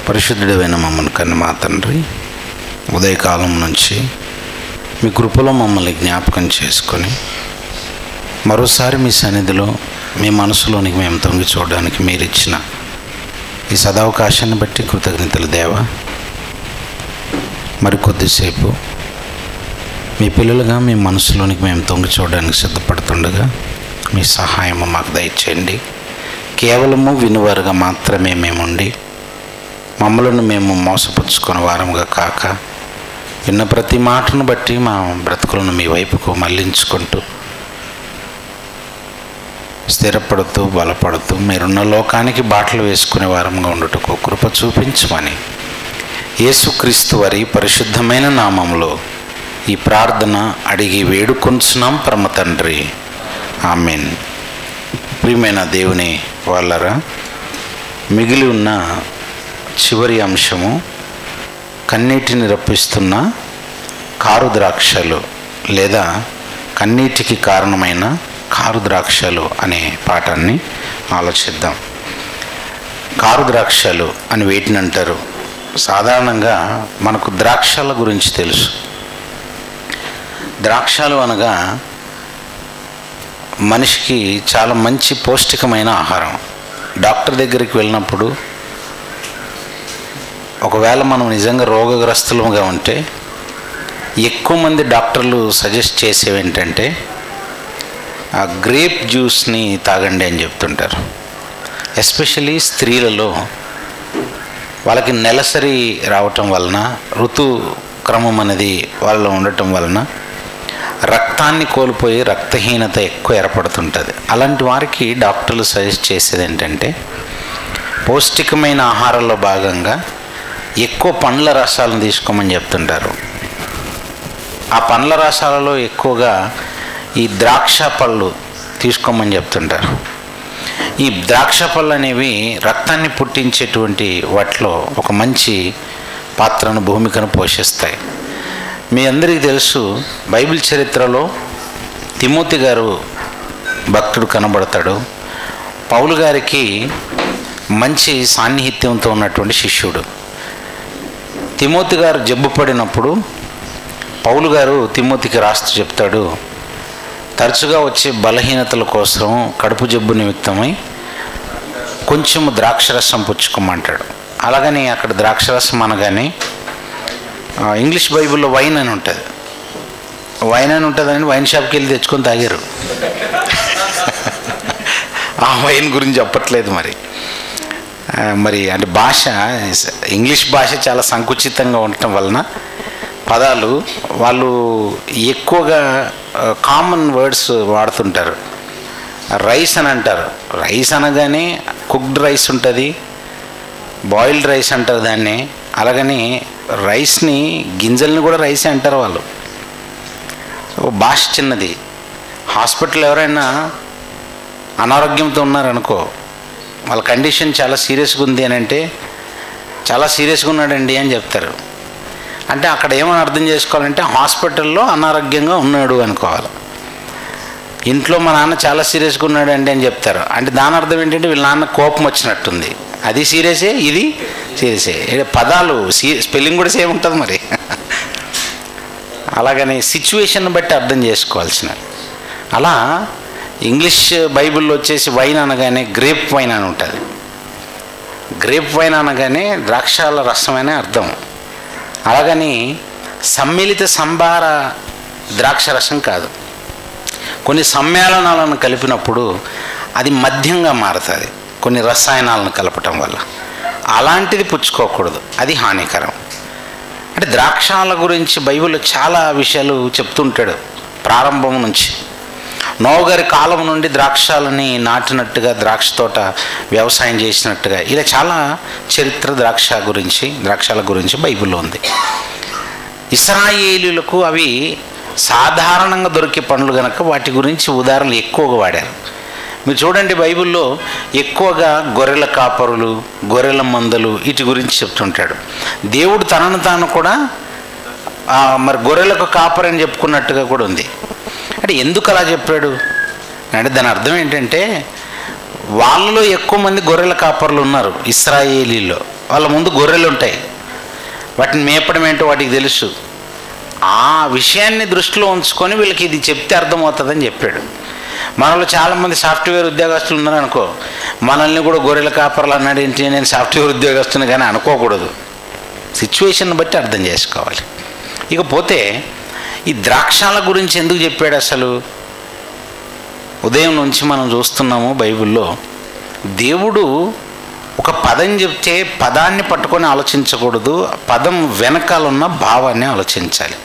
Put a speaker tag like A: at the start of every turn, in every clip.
A: పరిశుద్ధుడైన మమ్మల్ని కన్న మా తండ్రి, ఉదయకాలం నుంచి మీ కృపలో మమ్మల్ని జ్ఞాపకం చేసుకొని మరోసారి మీ సన్నిధిలో మీ మనసులోనికి మేము తొంగి చూడడానికి మీరు ఇచ్చిన ఈ సదావకాశాన్ని బట్టి కృతజ్ఞతలు దేవా. మరికొద్దిసేపు మీ పిల్లలుగా మీ మనసులోనికి మేము తొంగి చూడడానికి సిద్ధపడుతుండగా మీ సహాయం మాకు దయచేయండి. కేవలము వినువారుగా మాత్రమే మేముండి మమ్మలను మేము మోసపుచ్చుకున్న వారముగా కాక విన్న ప్రతి మాటను బట్టి మా బ్రతుకులను మీ వైపుకు మళ్లించుకుంటూ స్థిరపడుతూ బలపడుతూ మీరున్న లోకానికి బాటలు వేసుకునే వారంగా ఉండుటకు కృప చూపించమని యేసుక్రీస్తు వారి పరిశుద్ధమైన నామములో ఈ ప్రార్థన అడిగి వేడుకొంచున్నాం పరమ తండ్రి, ఆమేన్. ప్రియమైన దేవుని వాళ్ళరా, మిగిలి ఉన్న చివరి అంశము కన్నీటిని రప్పిస్తున్న కారు ద్రాక్షలు లేదా కన్నీటికి కారణమైన కారు ద్రాక్షలు అనే పాఠాన్ని ఆలోచిద్దాం. కారు ద్రాక్షలు అని వేటిని అంటారు? సాధారణంగా మనకు ద్రాక్షల గురించి తెలుసు. ద్రాక్షలు అనగా మనిషికి చాలా మంచి పౌష్టికమైన ఆహారం. డాక్టర్ దగ్గరికి వెళ్ళినప్పుడు ఒకవేళ మనం నిజంగా రోగగ్రస్తులుగా ఉంటే ఎక్కువ మంది డాక్టర్లు సజెస్ట్ చేసేవి ఏంటంటే ఆ గ్రేప్ జ్యూస్ని తాగండి అని చెప్తుంటారు. ఎస్పెషలీ స్త్రీలలో వాళ్ళకి నెలసరి రావటం వలన, ఋతుక్రమం అనేది వాళ్ళలో ఉండటం వలన రక్తాన్ని కోల్పోయి రక్తహీనత ఎక్కువ ఏర్పడుతుంటుంది. అలాంటి వారికి డాక్టర్లు సజెస్ట్ చేసేది ఏంటంటే పౌష్టికమైన ఆహారంలో భాగంగా ఎక్కువ పండ్ల రసాలను తీసుకోమని చెప్తుంటారు. ఆ పండ్ల రసాలలో ఎక్కువగా ఈ ద్రాక్ష పళ్ళు తీసుకోమని చెప్తుంటారు. ఈ ద్రాక్ష పళ్ళు అనేవి రక్తాన్ని పుట్టించేటువంటి వాటిలో ఒక మంచి పాత్రను, భూమికను పోషిస్తాయి. మీ అందరికీ తెలుసు, బైబిల్ చరిత్రలో తిమోతి గారు భక్తుడు కనబడతాడు. పౌలు గారికి మంచి సాన్నిహిత్యంతో ఉన్నటువంటి శిష్యుడు. తిమోతి గారు జబ్బు పడినప్పుడు పౌలు గారు తిమోతికి రాస్తూ చెప్తాడు, తరచుగా వచ్చే బలహీనతల కోసం కడుపు జబ్బు నిమిత్తమై కొంచెము ద్రాక్షరసం పుచ్చుకోమంటాడు. అలాగని అక్కడ ద్రాక్షరసం అనగానే ఇంగ్లీష్ బైబిల్లో వైన్ అని ఉంటుంది. వైన్ అని ఉంటుందని వైన్ షాప్కి వెళ్ళి తెచ్చుకొని తాగారు. ఆ వైన్ గురించి చెప్పట్లేదు. మరి అంటే భాష, ఇంగ్లీష్ భాష చాలా సంకుచితంగా ఉండటం వలన పదాలు వాళ్ళు ఎక్కువగా కామన్ వర్డ్స్ వాడుతుంటారు. రైస్ అని అంటారు. రైస్ అనగానే కుక్డ్ రైస్ ఉంటుంది, బాయిల్డ్ రైస్ అంటారు దాన్ని. అలాగని రైస్ని, గింజల్ని కూడా రైసే అంటారు వాళ్ళు. సో భాష చిన్నది. హాస్పిటల్ ఎవరైనా అనారోగ్యంతో ఉన్నారనుకో, వాళ్ళ కండిషన్ చాలా సీరియస్గా ఉంది అని అంటే చాలా సీరియస్గా ఉన్నాడండి అని చెప్తారు. అంటే అక్కడ ఏమని అర్థం చేసుకోవాలంటే హాస్పిటల్లో అనారోగ్యంగా ఉన్నాడు అనుకోవాలి. ఇంట్లో మా నాన్న చాలా సీరియస్గా ఉన్నాడండి అని చెప్తారు. అంటే దాని అర్థం ఏంటంటే వీళ్ళ నాన్న కోపం వచ్చినట్టుంది. అది సీరియసే, ఇది సీరియసే. పదాలు స్పెల్లింగ్ కూడా సేమ్ ఉంటుంది మరి. అలాగని సిచ్యువేషన్ బట్టి అర్థం చేసుకోవాల్సినవి. అలా ఇంగ్లీష్ బైబిల్లో వచ్చేసి వైన్ అనగానే గ్రేప్ వైన్ అని ఉంటుంది. గ్రేప్ వైన్ అనగానే ద్రాక్షాల రసమనే అర్థం. అలాగని సమ్మిళిత సంభార ద్రాక్ష రసం కాదు. కొన్ని సమ్మేళనాలను కలిపినప్పుడు అది మద్యంగా మారుతుంది, కొన్ని రసాయనాలను కలపటం వల్ల. అలాంటిది పుచ్చుకోకూడదు, అది హానికరం. అంటే ద్రాక్షాల గురించి బైబిల్లో చాలా విషయాలు చెప్తుంటాడు ప్రారంభం నుంచి. నోవహు గారి కాలం నుండి ద్రాక్షాలని నాటినట్టుగా, ద్రాక్ష తోట వ్యవసాయం చేసినట్టుగా, ఇలా చాలా చరిత్ర ద్రాక్షాల గురించి బైబిల్లో ఉంది. ఇశ్రాయేలీయులకు అవి సాధారణంగా దొరికే పండ్లు కనుక వాటి గురించి ఉదాహరణలు ఎక్కువగా వాడారు. మీరు చూడండి, బైబిల్లో ఎక్కువగా గొర్రెల కాపరులు, గొర్రెల మందలు వీటి గురించి చెప్తుంటాడు. దేవుడు తనను తాను కూడా మరి గొర్రెలకు కాపరని చెప్పుకున్నట్టుగా కూడా ఉంది. అంటే ఎందుకు అలా చెప్పాడు అంటే దాని అర్థం ఏంటంటే వాళ్ళలో ఎక్కువ మంది గొర్రెల కాపర్లు ఉన్నారు ఇశ్రాయేలీలో. వాళ్ళ ముందు గొర్రెలు ఉంటాయి, వాటిని మేపడం ఏంటో వాటికి తెలుసు. ఆ విషయాన్ని దృష్టిలో ఉంచుకొని వీళ్ళకి ఇది చెప్తే అర్థమవుతుందని చెప్పాడు. మనలో చాలామంది సాఫ్ట్వేర్ ఉద్యోగస్తులు ఉన్నారనుకో, మనల్ని కూడా గొర్రెల కాపర్లు అన్నాడు ఏంటి, నేను సాఫ్ట్వేర్ ఉద్యోగస్తుని కానీ అనుకోకూడదు. సిచ్యువేషన్ బట్టి అర్థం చేసుకోవాలి. ఇకపోతే ఈ ద్రాక్షాల గురించి ఎందుకు చెప్పాడు అసలు? ఉదయం నుంచి మనం చూస్తున్నాము బైబిల్లో, దేవుడు ఒక పదం చెప్తే పదాన్ని పట్టుకొని ఆలోచించకూడదు, పదం వెనకాలన్న భావాన్ని ఆలోచించాలి.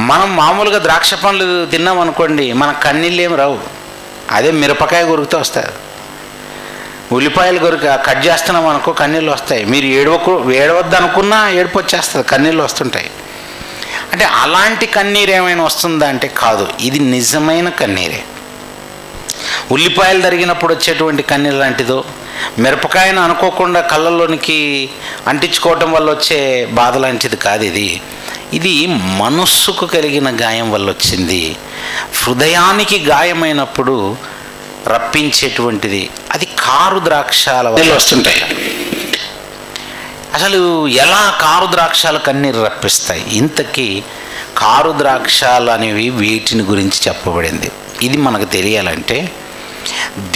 A: మనం మామూలుగా ద్రాక్ష పండ్లు తిన్నాం అనుకోండి, మన కన్నీళ్ళు ఏమి రావు. అదే మిరపకాయ కొరికితే వస్తాయి, ఉల్లిపాయలు కొరికి కట్ చేస్తున్నాం అనుకో కన్నీళ్ళు వస్తాయి. మీరు ఏడవద్దు అనుకున్నా ఏడుపు వచ్చేస్తుంది, కన్నీళ్ళు వస్తుంటాయి. అంటే అలాంటి కన్నీరు ఏమైనా వస్తుందా అంటే కాదు, ఇది నిజమైన కన్నీరే. ఉల్లిపాయలు తరిగినప్పుడు వచ్చేటువంటి కన్నీరు లాంటిదో, మిరపకాయను అనుకోకుండా కళ్ళల్లోనికి అంటించుకోవటం వల్ల వచ్చే బాధ లాంటిది కాదు. ఇది మనస్సుకు కలిగిన గాయం వల్ల వచ్చింది. హృదయానికి గాయమైనప్పుడు రప్పించేటువంటిది. అది కారు ద్రాక్షాల వల్ల వస్తుంటాయి. అసలు ఎలా కారు ద్రాక్షాలు కన్నీరు రప్పిస్తాయి? ఇంతకీ కారు ద్రాక్షాలు అనేవి వీటిని గురించి చెప్పబడింది. ఇది మనకు తెలియాలంటే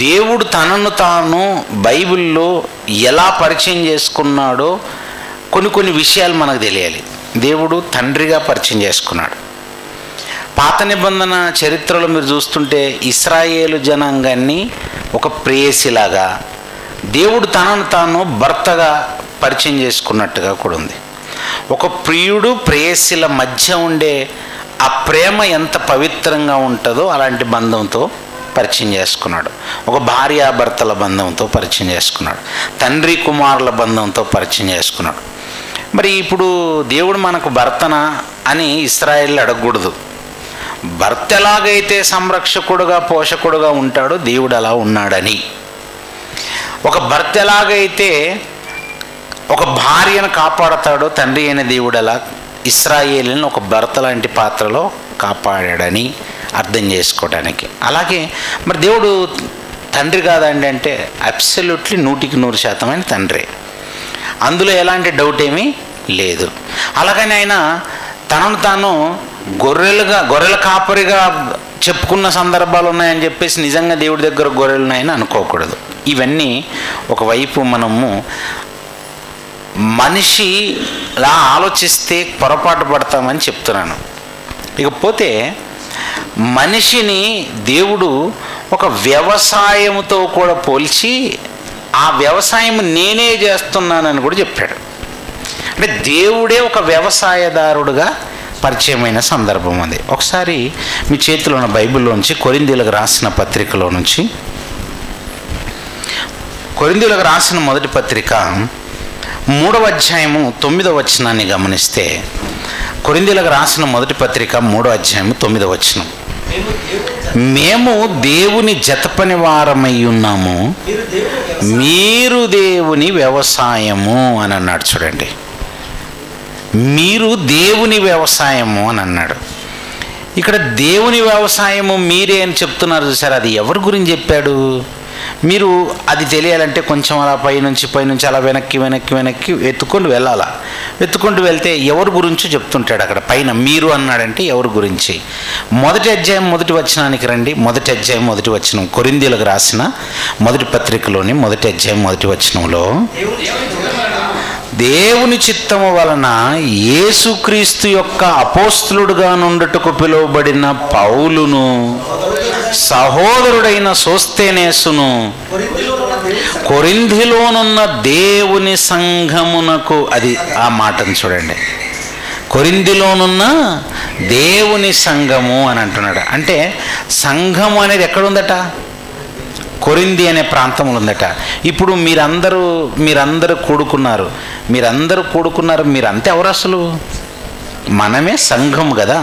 A: దేవుడు తనను తాను బైబిల్లో ఎలా పరిచయం చేసుకున్నాడో కొన్ని విషయాలు మనకు తెలియాలి. దేవుడు తండ్రిగా పరిచయం చేసుకున్నాడు. పాత నిబంధన చరిత్రలో మీరు చూస్తుంటే ఇశ్రాయేలు జనాంగాన్ని ఒక ప్రేయసిలాగా, దేవుడు తనను తాను భర్తగా పరిచయం చేసుకున్నట్టుగా కూడా ఉంది. ఒక ప్రియుడు ప్రేయసిల మధ్య ఉండే ఆ ప్రేమ ఎంత పవిత్రంగా ఉంటుందో అలాంటి బంధంతో పరిచయం చేసుకున్నాడు. ఒక భార్యాభర్తల బంధంతో పరిచయం చేసుకున్నాడు. తండ్రి కుమారుల బంధంతో పరిచయం చేసుకున్నాడు. మరి ఇప్పుడు దేవుడు మనకు భర్తనా అని ఇశ్రాయేలు అడగకూడదు. భర్త ఎలాగైతే సంరక్షకుడుగా పోషకుడుగా ఉంటాడో దేవుడు అలా ఉన్నాడని, ఒక భర్త ఎలాగైతే ఒక భార్యను కాపాడతాడో తండ్రి అయిన దేవుడు అలా ఇశ్రాయేలుని ఒక భర్త లాంటి పాత్రలో కాపాడాడని అర్థం చేసుకోవడానికి. అలాగే మరి దేవుడు తండ్రి కాదండి అంటే అబ్సల్యూట్లీ 100% తండ్రి, అందులో ఎలాంటి డౌట్ ఏమీ లేదు. అలాగని ఆయన తనను తాను గొర్రెల కాపరిగా చెప్పుకున్న సందర్భాలు ఉన్నాయని చెప్పేసి నిజంగా దేవుడి దగ్గర గొర్రెలు ఉన్నాయని అనుకోకూడదు. ఇవన్నీ ఒకవైపు మనము మనిషిలా ఆలోచిస్తే పొరపాటు పడతామని చెప్తున్నాను. ఇకపోతే మనిషిని దేవుడు ఒక వ్యవసాయంతో కూడా పోల్చి ఆ వ్యవసాయం నేనే చేస్తున్నానని కూడా చెప్పాడు. అంటే దేవుడే ఒక వ్యవసాయదారుడుగా పరిచయమైన సందర్భం అది. ఒకసారి మీ చేతిలో ఉన్న బైబిల్లోంచి కొరింథీయులకు రాసిన పత్రికలో నుంచి, కొరింథీయులకు రాసిన మొదటి పత్రిక 3వ అధ్యాయము 9వ వచనాన్ని గమనిస్తే, కొరింథీయులకు రాసిన మొదటి పత్రిక 3వ అధ్యాయము 9వ వచనం, మేము దేవుని జతపని వారమై ఉన్నాము, మీరు దేవుని వ్యవసాయము అని అన్నాడు. చూడండి, మీరు దేవుని వ్యవసాయము అని అన్నాడు. ఇక్కడ దేవుని వ్యవసాయము మీరే అని చెప్తున్నారు చూసారు. అది ఎవరి గురించి చెప్పాడు? మీరు అది తెలియాలంటే కొంచెం అలా పైనుంచి అలా వెనక్కి ఎత్తుకొని వెళ్ళాలా. ఎత్తుకుంటూ వెళ్తే ఎవరి గురించో చెప్తుంటాడు. అక్కడ పైన మీరు అన్నాడంటే ఎవరి గురించి? మొదటి అధ్యాయం మొదటి వచనానికి రండి. మొదటి అధ్యాయం మొదటి వచనం, కొరింథీయులకు రాసిన మొదటి పత్రికలోని మొదటి అధ్యాయం మొదటి వచనంలో, దేవుని చిత్తము వలన యేసుక్రీస్తు యొక్క అపోస్తలుడుగా నుండుటకు పిలువబడిన పౌలును సహోదరుడైన సోస్తెనేసును కొరింథీలోనున్న దేవుని సంఘమునకు, అది ఆ మాటను చూడండి, కొరింథీలోనున్న దేవుని సంఘము అని అంటున్నాడు. అంటే సంఘము అనేది ఎక్కడుందట? కొరింథీ అనే ప్రాంతంలో ఉందట. ఇప్పుడు మీరందరూ కూడుకున్నారు. మీరంతా ఎవరు అసలు? మనమే సంఘం కదా.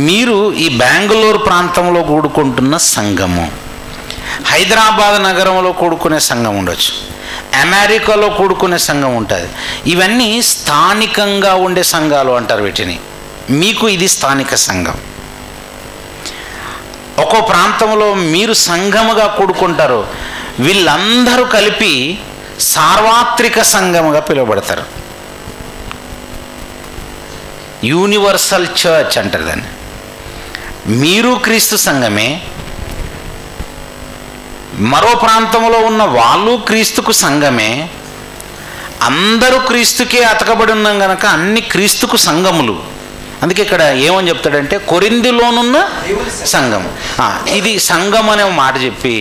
A: మీరు ఈ బెంగళూరు ప్రాంతంలో కూడుకుంటున్న సంఘము, హైదరాబాద్ నగరంలో కూడుకునే సంఘం ఉండొచ్చు, అమెరికాలో కూడుకునే సంఘం ఉంటుంది. ఇవన్నీ స్థానికంగా ఉండే సంఘాలు అంటారు వీటిని. మీకు ఇది స్థానిక సంఘం. ఒక్కో ప్రాంతంలో మీరు సంఘముగా కూడుకుంటారు. వీళ్ళందరూ కలిపి సార్వత్రిక సంఘముగా పిలువబడతారు. యూనివర్సల్ చర్చ్ అంటారు దాన్ని. మీరు క్రీస్తు సంఘమే, మరో ప్రాంతంలో ఉన్న వాళ్ళు క్రీస్తుకు సంఘమే, అందరూ క్రీస్తుకే అతకబడి ఉన్నాం కనుక అన్ని క్రీస్తుకు సంఘములు. అందుకే ఇక్కడ ఏమని చెప్తాడంటే కొరింథీలోనున్న సంఘం. ఇది సంఘం అనే మాట చెప్పి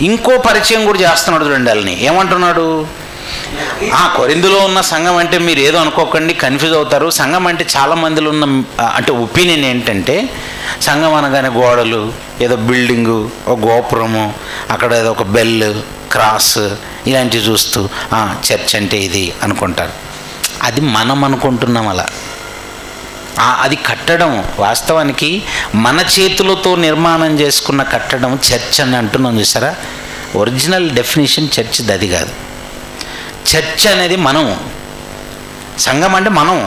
A: ఇంకో పరిచయం కూడా చేస్తున్నాడు చూడండి. వాళ్ళని ఏమంటున్నాడు? కొరింథీలో ఉన్న సంఘం అంటే మీరు ఏదో అనుకోకండి, కన్ఫ్యూజ్ అవుతారు. సంఘం అంటే చాలా మందిలో ఉన్న అంటే ఒపీనియన్ ఏంటంటే సంఘం అనగానే గోడలు, ఏదో బిల్డింగు, ఒక గోపురము, అక్కడ ఏదో ఒక బెల్, క్రాస్ ఇలాంటివి చూస్తూ చర్చ్ అంటే ఇది అనుకుంటారు. అది మనం అనుకుంటున్నాం అలా. అది కట్టడం వాస్తవానికి మన చేతులతో నిర్మాణం చేసుకున్న కట్టడం చర్చ్ అని అంటున్నాం చూసారా. ఒరిజినల్ డెఫినేషన్ చర్చ్ది అది కాదు. చర్చ్ అనేది మనం, సంఘం అంటే మనం.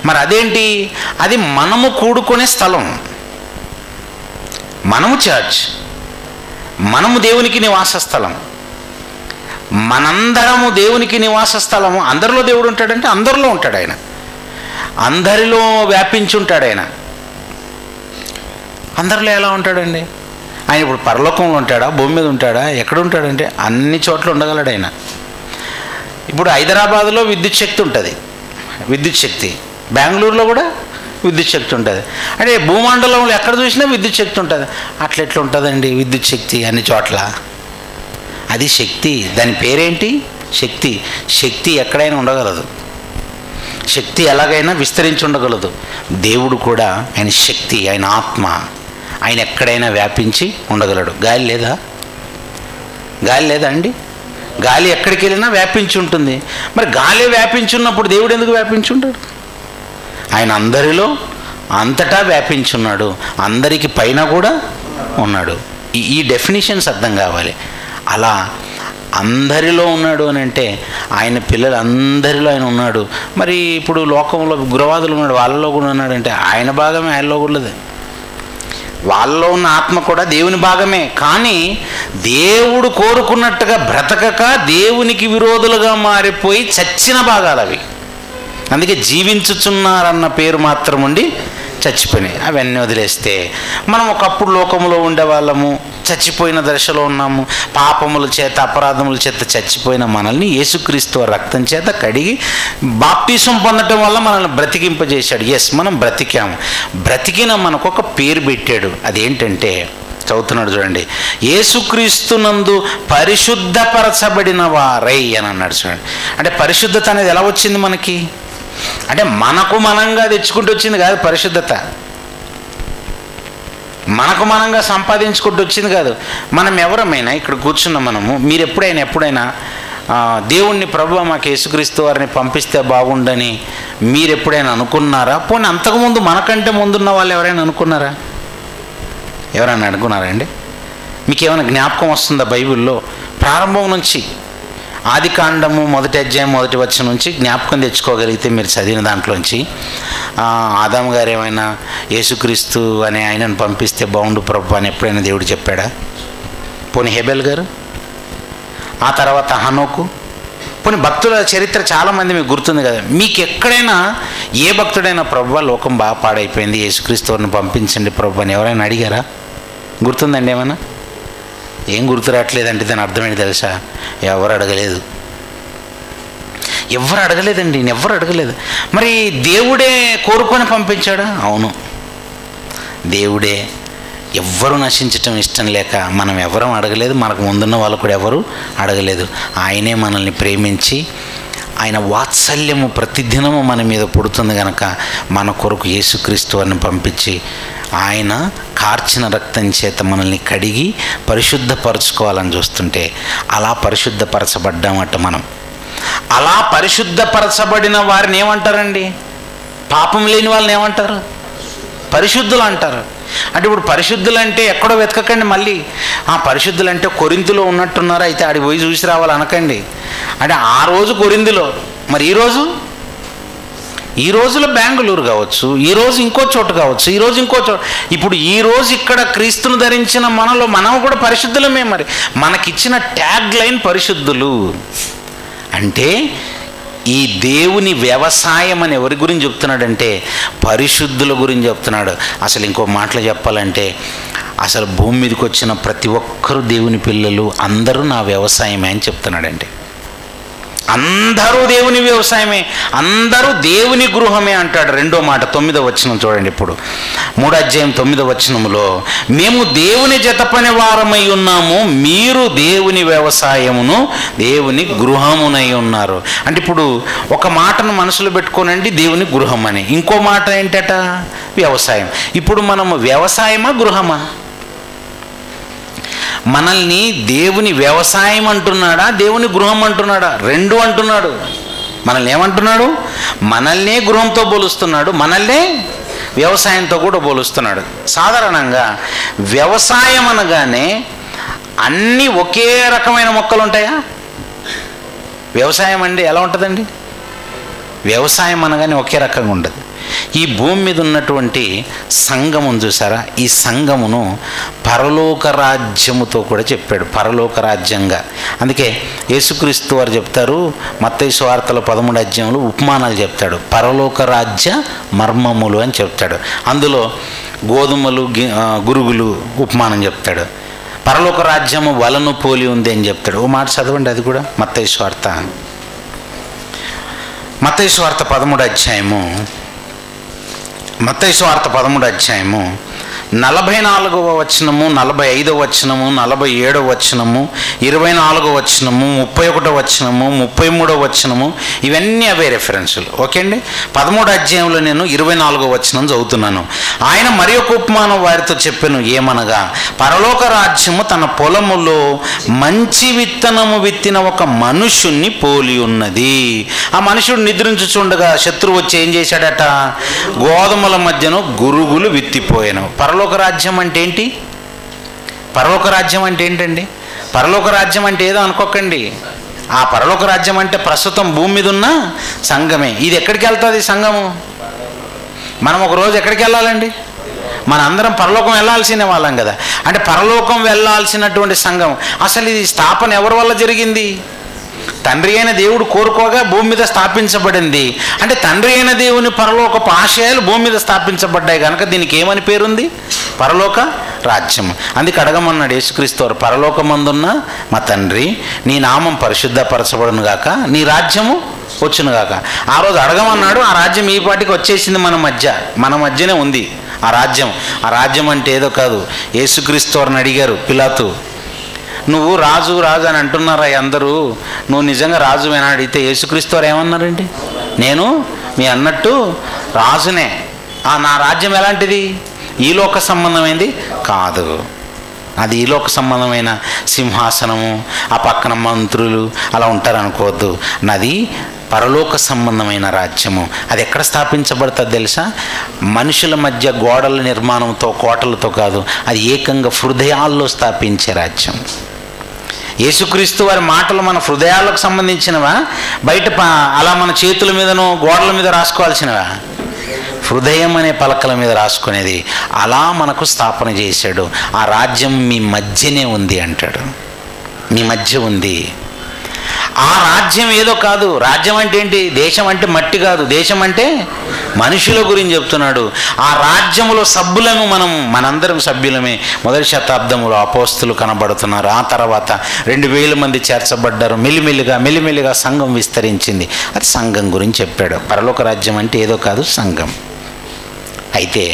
A: మరి అదేంటి? అది మనము కూడుకునే స్థలం. మనము చర్చ్, మనము దేవునికి నివాస స్థలం. మనందరము దేవునికి నివాస స్థలము. అందరిలో దేవుడు ఉంటాడంటే అందరిలో ఉంటాడు ఆయన, అందరిలో వ్యాపించి ఉంటాడు ఆయన. అందరిలో ఎలా ఉంటాడండి ఆయన? ఇప్పుడు పరలోకంలో ఉంటాడా, భూమి మీద ఉంటాడా, ఎక్కడ ఉంటాడంటే అన్ని చోట్ల ఉండగలడు ఆయన. ఇప్పుడు హైదరాబాద్లో విద్యుత్ శక్తి ఉంటుంది, విద్యుత్ శక్తి. బెంగళూరులో కూడా విద్యుత్ శక్తి ఉంటుంది. అంటే భూమండలంలో ఎక్కడ చూసినా విద్యుత్ శక్తి ఉంటుంది. అట్లా ఎట్లా ఉంటుందండి విద్యుత్ శక్తి అన్ని చోట్ల? అది శక్తి. దాని పేరేంటి? శక్తి. శక్తి ఎక్కడైనా ఉండగలదు, శక్తి ఎలాగైనా విస్తరించి ఉండగలదు. దేవుడు కూడా ఆయన శక్తి, ఆయన ఆత్మ, ఆయన ఎక్కడైనా వ్యాపించి ఉండగలడు. గాలి లేదా? గాలి లేదా అండి? గాలి ఎక్కడికి వెళ్ళినా వ్యాపించి ఉంటుంది. మరి గాలి వ్యాపించి ఉన్నప్పుడు దేవుడు ఎందుకు వ్యాపించి ఉంటాడు? ఆయన అందరిలో అంతటా వ్యాపించి ఉన్నాడు, అందరికి పైన కూడా ఉన్నాడు. ఈ డెఫినేషన్స్ అర్థం కావాలి. అలా అందరిలో ఉన్నాడు అని అంటే ఆయన పిల్లలు అందరిలో ఆయన ఉన్నాడు. మరి ఇప్పుడు లోకంలో గురవాదులు ఉన్నాడు, వాళ్ళలో కూడా ఉన్నాడంటే ఆయన భాగమే, ఆయనలో కూడా లేదు. వాళ్ళలో ఉన్న ఆత్మ కూడా దేవుని భాగమే. కానీ దేవుడు కోరుకున్నట్టుగా బ్రతకక దేవునికి విరోధులుగా మారిపోయి చచ్చిన భాగాలు అవి. అందుకే జీవించుచున్నారన్న పేరు మాత్రం ఉండి చచ్చిపోయినాయి. అవన్నీ వదిలేస్తే మనం ఒకప్పుడు లోకంలో ఉండేవాళ్ళము, చచ్చిపోయిన దశలో ఉన్నాము. పాపముల చేత, అపరాధముల చేత చచ్చిపోయిన మనల్ని యేసుక్రీస్తు రక్తం చేత కడిగి బాప్టిజం పొందటం వల్ల మనల్ని బ్రతికింపజేశాడు. ఎస్, మనం బ్రతికాము. బ్రతికిన మనకు ఒక పేరు పెట్టాడు. అదేంటంటే చదువుతున్నాడు చూడండి, యేసుక్రీస్తునందు పరిశుద్ధపరచబడిన వారై అని అన్నాడు చూడండి. అంటే పరిశుద్ధత అనేది ఎలా వచ్చింది మనకి? అంటే మనకు మనంగా తెచ్చుకుంటూ వచ్చింది కాదు పరిశుద్ధత. మనకు మనంగా సంపాదించుకుంటూ వచ్చింది కాదు. మనం ఎవరమైనా ఇక్కడ కూర్చున్న మనము, మీరు ఎప్పుడైనా దేవుణ్ణి ప్రభువా మాకు యేసుక్రీస్తు వారిని పంపిస్తే బాగుండని మీరు ఎప్పుడైనా అనుకున్నారా? పోనీ అంతకుముందు మనకంటే ముందున్న వాళ్ళు ఎవరైనా అనుకున్నారా? ఎవరైనా అనుకున్నారా అండి? మీకు ఏమైనా జ్ఞాపకం వస్తుందా? బైబిల్లో ప్రారంభం నుంచి, ఆది కాండము 1వ అధ్యాయం 1వ వచనం నుంచి జ్ఞాపకం తెచ్చుకోగలిగితే మీరు చదివిన దాంట్లోంచి ఆదాము గారు ఏమైనా యేసుక్రీస్తు అనే ఆయనను పంపిస్తే బాగుండు ప్రభు అని ఎప్పుడైనా దేవుడు చెప్పాడా? పోనీ హేబెల్ గారు, ఆ తర్వాత హనోకు, పోనీ భక్తుల చరిత్ర చాలామంది మీకు గుర్తుంది కదా. మీకు ఎక్కడైనా ఏ భక్తుడైనా ప్రభువా లోకం బాగా పాడైపోయింది, యేసుక్రీస్తు వారిని పంపించండి ప్రభు అని ఎవరైనా అడిగారా? గుర్తుందండి ఏమైనా? ఏం గుర్తు రావట్లేదంటే దాని అర్థం ఏంటి తెలుసా? ఎవరు అడగలేదు, ఎవరు అడగలేదండి, ఎవరు అడగలేదు. మరి దేవుడే కోరుకొని పంపించాడా? అవును, దేవుడే. ఎవ్వరు నశించటం ఇష్టం లేక మనం ఎవరం అడగలేదు, మనకు ముందున్న వాళ్ళు కూడా ఎవరు అడగలేదు. ఆయనే మనల్ని ప్రేమించి ఆయన వాత్సల్యము ప్రతిదినము మన మీద పుడుతుంది కనుక మన కొరకు యేసుక్రీస్తు వారిని పంపించి ఆయన కార్చిన రక్తం చేత మనల్ని కడిగి పరిశుద్ధపరచుకోవాలని చూస్తుంటే అలా పరిశుద్ధపరచబడ్డామట మనం. అలా పరిశుద్ధపరచబడిన వారిని ఏమంటారండి? పాపం లేని వాళ్ళని ఏమంటారు? పరిశుద్ధులు అంటారు. అంటే ఇప్పుడు పరిశుద్ధులు అంటే ఎక్కడో వెతకకండి మళ్ళీ. పరిశుద్ధులు అంటే కొరింథీలో ఉన్నట్టున్నారు, అయితే ఆడికి పోయి చూసి రావాలి అనకండి. అంటే ఆ రోజు కొరింథీలో, మరి ఈరోజు ఈ రోజులో బెంగళూరు కావచ్చు, ఈరోజు ఇంకో చోటు కావచ్చు, ఈరోజు ఇంకో చోటు. ఇప్పుడు ఈరోజు ఇక్కడ క్రీస్తును ధరించిన మనం కూడా పరిశుద్ధులమే. మరి మనకిచ్చిన ట్యాగ్ లైన్ పరిశుద్ధులు అంటే ఈ దేవుని వ్యవసాయం అని ఎవరి గురించి చెప్తున్నాడంటే పరిశుద్ధుల గురించి చెప్తున్నాడు. అసలు ఇంకో మాటలు చెప్పాలంటే అసలు భూమి మీదకి వచ్చిన ప్రతి ఒక్కరు దేవుని పిల్లలు, అందరూ నా వ్యవసాయమే అని చెప్తున్నాడండి. అందరూ దేవుని వ్యవసాయమే, అందరూ దేవుని గృహమే అంటాడు. రెండో మాట 9వ వచనం చూడండి. ఇప్పుడు 3వ అధ్యాయం 9వ వచనములో మేము దేవుని జతపని వారమై ఉన్నాము, మీరు దేవుని వ్యవసాయమును దేవుని గృహమునై ఉన్నారు. అంటే ఇప్పుడు ఒక మాటను మనసులో పెట్టుకోనండి, దేవుని గృహం అని. ఇంకో మాట ఏంటట? వ్యవసాయం. ఇప్పుడు మనము వ్యవసాయమా గృహమా? మనల్ని దేవుని వ్యవసాయం అంటున్నాడా, దేవుని గృహం అంటున్నాడా? రెండు అంటున్నాడు. మనల్ని ఏమంటున్నాడు? మనల్నే గృహంతో పోలుస్తున్నాడు, మనల్నే వ్యవసాయంతో కూడా పోలుస్తున్నాడు. సాధారణంగా వ్యవసాయం అనగానే అన్నీ ఒకే రకమైన మొక్కలు ఉంటాయా? వ్యవసాయం అంటే ఎలా ఉంటుందండి? వ్యవసాయం అనగానే ఒకే రకంగా ఉండదు. ఈ భూమి మీద ఉన్నటువంటి సంఘమును చూసారా, ఈ సంఘమును పరలోక రాజ్యముతో కూడా చెప్పాడు, పరలోక రాజ్యంగా. అందుకే యేసుక్రీస్తు వారు చెప్తారు, మత్తయి సువార్తలో 13వ అధ్యాయంలో ఉపమానాలు చెప్తాడు, పరలోక రాజ్య మర్మములు అని చెప్తాడు. అందులో గోధుమలు గురుగులు ఉపమానం చెప్తాడు, పరలోక రాజ్యము వలను పోలి ఉంది అని చెప్తాడు. ఓ మాట చదవండి, అది కూడా మత్తయి సువార్త 13వ అధ్యాయము, మత్తయి సువార్త 13వ అధ్యాయము 44వ వచనము, 45వ వచనము, 47వ వచనము, 24వ వచనము, 31వ వచనము, 33వ వచనము, ఇవన్నీ అవే రెఫరెన్సులు. ఓకే అండి. 13వ అధ్యాయంలో నేను 24వ వచనం చదువుతున్నాను. ఆయన మరి ఒక ఉపమానం వారితో చెప్పాను, ఏమనగా పరలోక రాజ్యము తన పొలములో మంచి విత్తనము విత్తిన ఒక మనుషుణ్ణి పోలి ఉన్నది. ఆ మనుషుడు నిద్రించుచుండగా శత్రువు వచ్చి ఏం చేశాడట? గోధుమల మధ్యను గురుగులు విత్తిపోయాను. పరలోక రాజ్యం అంటే ఏంటి? పరలోక రాజ్యం అంటే ఏంటండి? పరలోక రాజ్యం అంటే ఏదో అనుకోకండి. ఆ పరలోక రాజ్యం అంటే ప్రస్తుతం భూమి మీద ఉన్న సంఘమే. ఇది ఎక్కడికి వెళ్తుంది సంఘము? మనం ఒక రోజు ఎక్కడికి వెళ్ళాలండి? మనందరం పరలోకం వెళ్ళాల్సిన వాళ్ళం కదా. అంటే పరలోకం వెళ్ళాల్సినటువంటి సంఘం. అసలు ఇది స్థాపన ఎవరి వల్ల జరిగింది? తండ్రి అయిన దేవుడు కోరుకోగా భూమి మీద స్థాపించబడింది. అంటే తండ్రి అయిన దేవుని పరలోకపు ఆశయాలు భూమి మీద స్థాపించబడ్డాయి కనుక దీనికి ఏమని పేరుంది? పరలోక రాజ్యం. అందుకే అడగమన్నాడు యేసుక్రీస్తు వారు, పరలోకమందున్న మా తండ్రి, నీ నామం పరిశుద్ధపరచబడును గాక, నీ రాజ్యము వచ్చును గాక. ఆ రోజు అడగమన్నాడు. ఆ రాజ్యం ఈ పాటికి వచ్చేసింది, మన మధ్యనే ఉంది ఆ రాజ్యం. ఆ రాజ్యం అంటే ఏదో కాదు. యేసుక్రీస్తు వారిని అడిగారు పిలాతు, నువ్వు రాజు రాజు అని అంటున్నారా అందరూ, నువ్వు నిజంగా రాజువేనా అడిగితే యేసుక్రీస్తు వారు ఏమన్నారండి? నేను మీ అన్నట్టు రాజునే. నా రాజ్యం ఎలాంటిది? ఈ లోక సంబంధమైనది కాదు. అది ఈ లోక సంబంధమైన సింహాసనము, ఆ పక్కన మంత్రులు అలా ఉంటారనుకోవద్దు. నాది పరలోక సంబంధమైన రాజ్యము. అది ఎక్కడ స్థాపించబడుతుంది తెలుసా? మనుషుల మధ్య గోడల నిర్మాణంతో, కోటలతో కాదు, అది ఏకంగా హృదయాల్లో స్థాపించే రాజ్యం. యేసుక్రీస్తు వారి మాటలు మన హృదయాలకు సంబంధించినవా, బయట అలా మన చేతుల మీదనో గోడల మీద రాసుకోవాల్సినవా? హృదయం అనే పలకల మీద రాసుకునేది. అలా మనకు స్థాపన చేశాడు. ఆ రాజ్యం మీ మధ్యనే ఉంది అంటాడు, మీ మధ్య ఉంది. ఆ రాజ్యం ఏదో కాదు. రాజ్యం అంటే ఏంటి? దేశం అంటే మట్టి కాదు, దేశం అంటే మనుషుల గురించి చెప్తున్నాడు. ఆ రాజ్యములో సభ్యులము మనందరం సభ్యులమే. మొదటి శతాబ్దంలో అపోస్తులు కనబడుతున్నారు. ఆ తర్వాత 2000 మంది చేర్చబడ్డారు. మెల్లిమెల్లిగా సంఘం విస్తరించింది. అది సంఘం గురించి చెప్పాడు. పరలోక రాజ్యం అంటే ఏదో కాదు, సంఘం. అయితే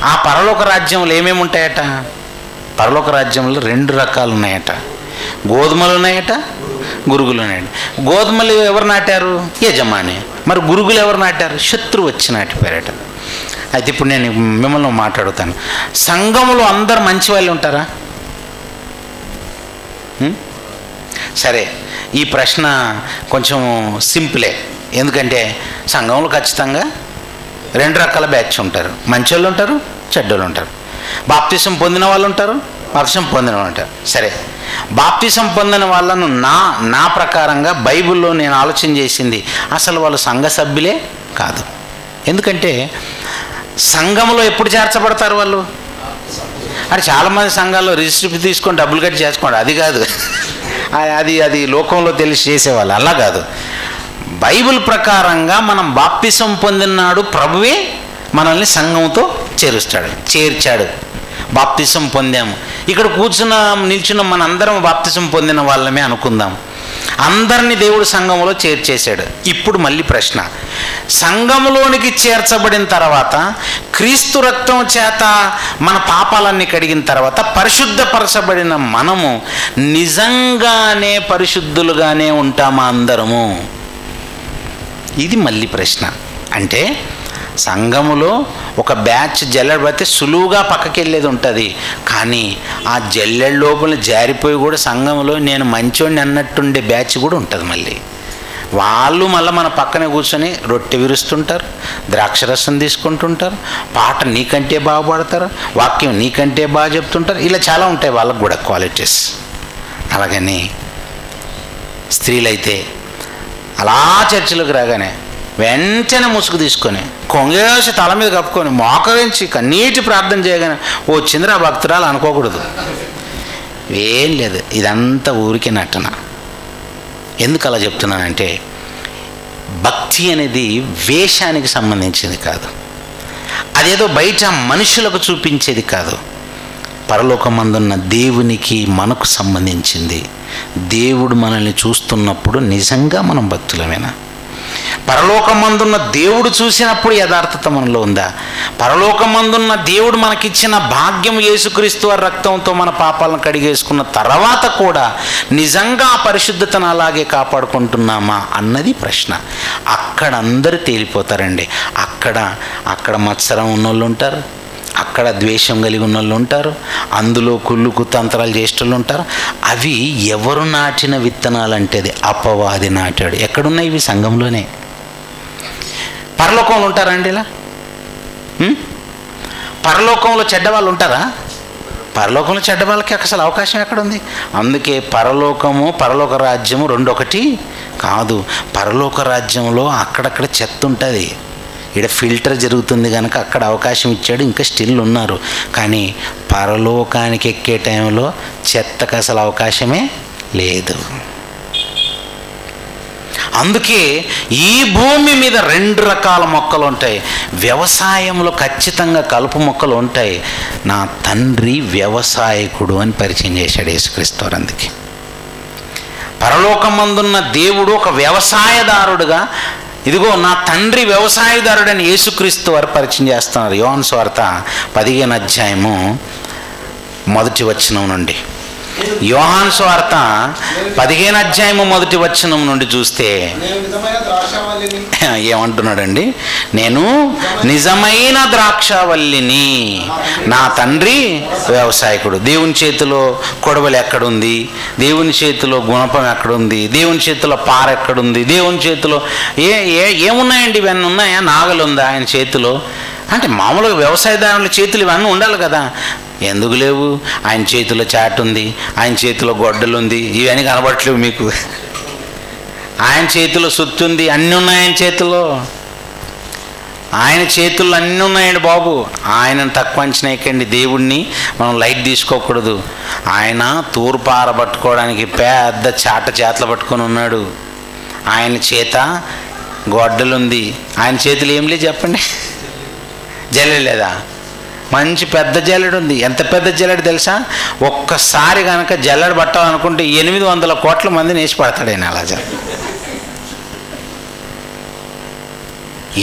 A: ఆ పరలోక రాజ్యంలో ఏమేమి ఉంటాయట? పరలోక రాజ్యంలో 2 రకాలు ఉన్నాయట. గోధుమలు ఉన్నాయట, గురుగులు ఉన్నాయట. గోధుమలు ఎవరు నాటారు? యజమాని. మరి గురుగులు ఎవరు నాటారు? శత్రువు వచ్చి నాటిపోయారట. అయితే ఇప్పుడు నేను మిమ్మల్ని మాట్లాడుతాను, సంఘములో అందరు మంచి వాళ్ళు ఉంటారా? సరే, ఈ ప్రశ్న కొంచెం సింపులే. ఎందుకంటే సంఘంలో ఖచ్చితంగా 2 రకాల బ్యాచ్ ఉంటారు. మంచోళ్ళు ఉంటారు, చెడ్డోళ్ళు ఉంటారు. బాప్తిసం పొందిన వాళ్ళు ఉంటారు, బాప్తిసం పొందిన వాళ్ళు ఉంటారు. సరే, బాప్తిసం పొందిన వాళ్ళను నా ప్రకారంగా బైబిల్లో నేను ఆలోచన చేసింది, అసలు వాళ్ళు సంఘ సభ్యులే కాదు. ఎందుకంటే సంఘంలో ఎప్పుడు చేర్చబడతారు వాళ్ళు? అంటే చాలామంది సంఘాల్లో రిజిస్ట్రీ తీసుకొని డబ్బులు కట్టి చేసుకోండి, అది కాదు. అది లోకంలో తెలిసి చేసేవాళ్ళు, అలా కాదు. బైబిల్ ప్రకారంగా మనం బాప్తిసం పొందినాడు ప్రభువే మనల్ని సంఘంతో చేర్చాడు. బాప్తిసం పొందాము. ఇక్కడ నిల్చున్న మనందరం బాప్తిసం పొందిన వాళ్ళమే అనుకుందాం. అందరినీ దేవుడు సంఘంలో చేర్చేశాడు. ఇప్పుడు మళ్ళీ ప్రశ్న, సంఘంలోనికి చేర్చబడిన తర్వాత క్రీస్తు రక్తం చేత మన పాపాలన్నీ కడిగిన తర్వాత పరిశుద్ధపరచబడిన మనము నిజంగానే పరిశుద్ధులుగానే ఉంటామా అందరము? ఇది మళ్ళీ ప్రశ్న. అంటే సంఘములో ఒక బ్యాచ్ జల్లెడ పడితే సులువుగా పక్కకి వెళ్ళేది ఉంటుంది, కానీ ఆ జల్లెడ లోపల జారిపోయి కూడా సంఘంలో నేను మంచోడిని అన్నట్టుండే బ్యాచ్ కూడా ఉంటుంది. మళ్ళీ వాళ్ళు మన పక్కనే కూర్చొని రొట్టె విరుస్తుంటారు, ద్రాక్షరసం తీసుకుంటుంటారు, పాట నీకంటే బాగా పాడతారు, వాక్యం నీకంటే బాగా చెప్తుంటారు. ఇలా చాలా ఉంటాయి వాళ్ళకు కూడా క్వాలిటీస్. అలాగని స్త్రీలైతే అలా చర్చిలోకి రాగానే వెంటనే ముసుగు తీసుకొని కొంగేసి తల మీద కప్పుకొని మోకరించి కన్నీటి ప్రార్థన చేయగానే ఓ చంద్ర భక్తురాలు అనుకోకూడదు. ఏం లేదు, ఇదంతా ఊరికే నటన. ఎందుకు అలా చెప్తున్నానంటే భక్తి అనేది వేషానికి సంబంధించింది కాదు, అదేదో బయట మనుషులకు చూపించేది కాదు. పరలోకమందున్న దేవునికి మనకు సంబంధించింది. దేవుడు మనల్ని చూస్తున్నప్పుడు నిజంగా మనం భక్తులమేనా? పరలోకమందున్న దేవుడు చూసినప్పుడు యథార్థత మనలో ఉందా? పరలోకమందున్న దేవుడు మనకిచ్చిన భాగ్యం యేసుక్రీస్తు వారి రక్తంతో మన పాపాలను కడిగేసుకున్న తర్వాత కూడా నిజంగా పరిశుద్ధతను అలాగే కాపాడుకుంటున్నామా అన్నది ప్రశ్న. అక్కడ అందరూ తేలిపోతారండి. అక్కడ మత్సరం ఉన్నోళ్ళు ఉంటారు, అక్కడ ద్వేషం కలిగి ఉన్న వాళ్ళు ఉంటారు, అందులో కుళ్ళు కుతంత్రాలు చేసేటోళ్ళు ఉంటారు. అవి ఎవరు నాటిన విత్తనాలు అంటే అది అపవాది నాటాడు. ఎక్కడున్నాయి ఇవి? సంఘంలోనే. పరలోకంలో ఉంటారా అండి ఇలా? పరలోకంలో చెడ్డవాళ్ళు ఉంటారా? పరలోకంలో చెడ్డ వాళ్ళకి అసలు అవకాశం ఎక్కడుంది? అందుకే పరలోకము పరలోక రాజ్యము రెండు ఒకటి కాదు. పరలోక రాజ్యంలో అక్కడక్కడ చెత్త ఉంటుంది, ఇక్కడ ఫిల్టర్ జరుగుతుంది కనుక అక్కడ అవకాశం ఇచ్చాడు, ఇంకా స్టిల్ ఉన్నారు. కానీ పరలోకానికి ఎక్కే టైంలో చెత్తకు అసలు అవకాశమే లేదు. అందుకే ఈ భూమి మీద రెండు రకాల మొక్కలు ఉంటాయి. వ్యవసాయంలో ఖచ్చితంగా కలుపు మొక్కలు ఉంటాయి. నా తండ్రి వ్యవసాయకుడు అని పరిచయం చేశాడు యేసుక్రీస్తు వారు. అందుకే పరలోకమందున్న దేవుడు ఒక వ్యవసాయదారుడుగా, ఇదిగో నా తండ్రి వ్యవసాయదారుడని యేసుక్రీస్తు వారు పరిచయం చేస్తున్నారు. యోహాను సువార్త 15వ అధ్యాయము 1వ వచనం నుండి. యోహాను సువార్త 15వ అధ్యాయము 1వ వచనం నుండి చూస్తే ఏమంటున్నాడండి? నేను నిజమైన ద్రాక్షవల్లిని, నా తండ్రి వ్యవసాయకుడు. దేవుని చేతిలో కొడవలి ఎక్కడుంది? దేవుని చేతిలో గుణపం ఎక్కడుంది? దేవుని చేతిలో పార ఎక్కడుంది? దేవుని చేతిలో ఏమున్నాయండి? ఇవన్నీ ఉన్నాయా? నాగలు ఉందా ఆయన చేతిలో? అంటే మామూలుగా వ్యవసాయదారుల చేతులు ఇవన్నీ ఉండాలి కదా. ఎందుకు లేవు? ఆయన చేతిలో చాటు ఉంది, ఆయన చేతిలో గొడ్డలుంది, ఇవన్నీ కనబడట్లేవు మీకు. ఆయన చేతిలో సుత్తి ఉంది, అన్నీ ఉన్నాయి ఆయన చేతిలో. ఆయన చేతుల్లో అన్నీ ఉన్నాయండి బాబు. ఆయనను తక్కువ అంచనా ఎక్కండి. దేవుణ్ణి మనం లైట్ తీసుకోకూడదు. ఆయన తూర్పార పట్టుకోవడానికి పెద్ద చాట చేతలు పట్టుకొని ఉన్నాడు. ఆయన చేత గొడ్డలుంది, ఆయన చేతులు ఏం లేదు చెప్పండి. జల్లెలేదా? మంచి పెద్ద జల్లెడు ఉంది. ఎంత పెద్ద జల్లెడు తెలుసా? ఒక్కసారి కనుక జల్లెడు పట్టాలనుకుంటే 800 కోట్ల మందిని వేసి పడతాడు ఆయన. అలా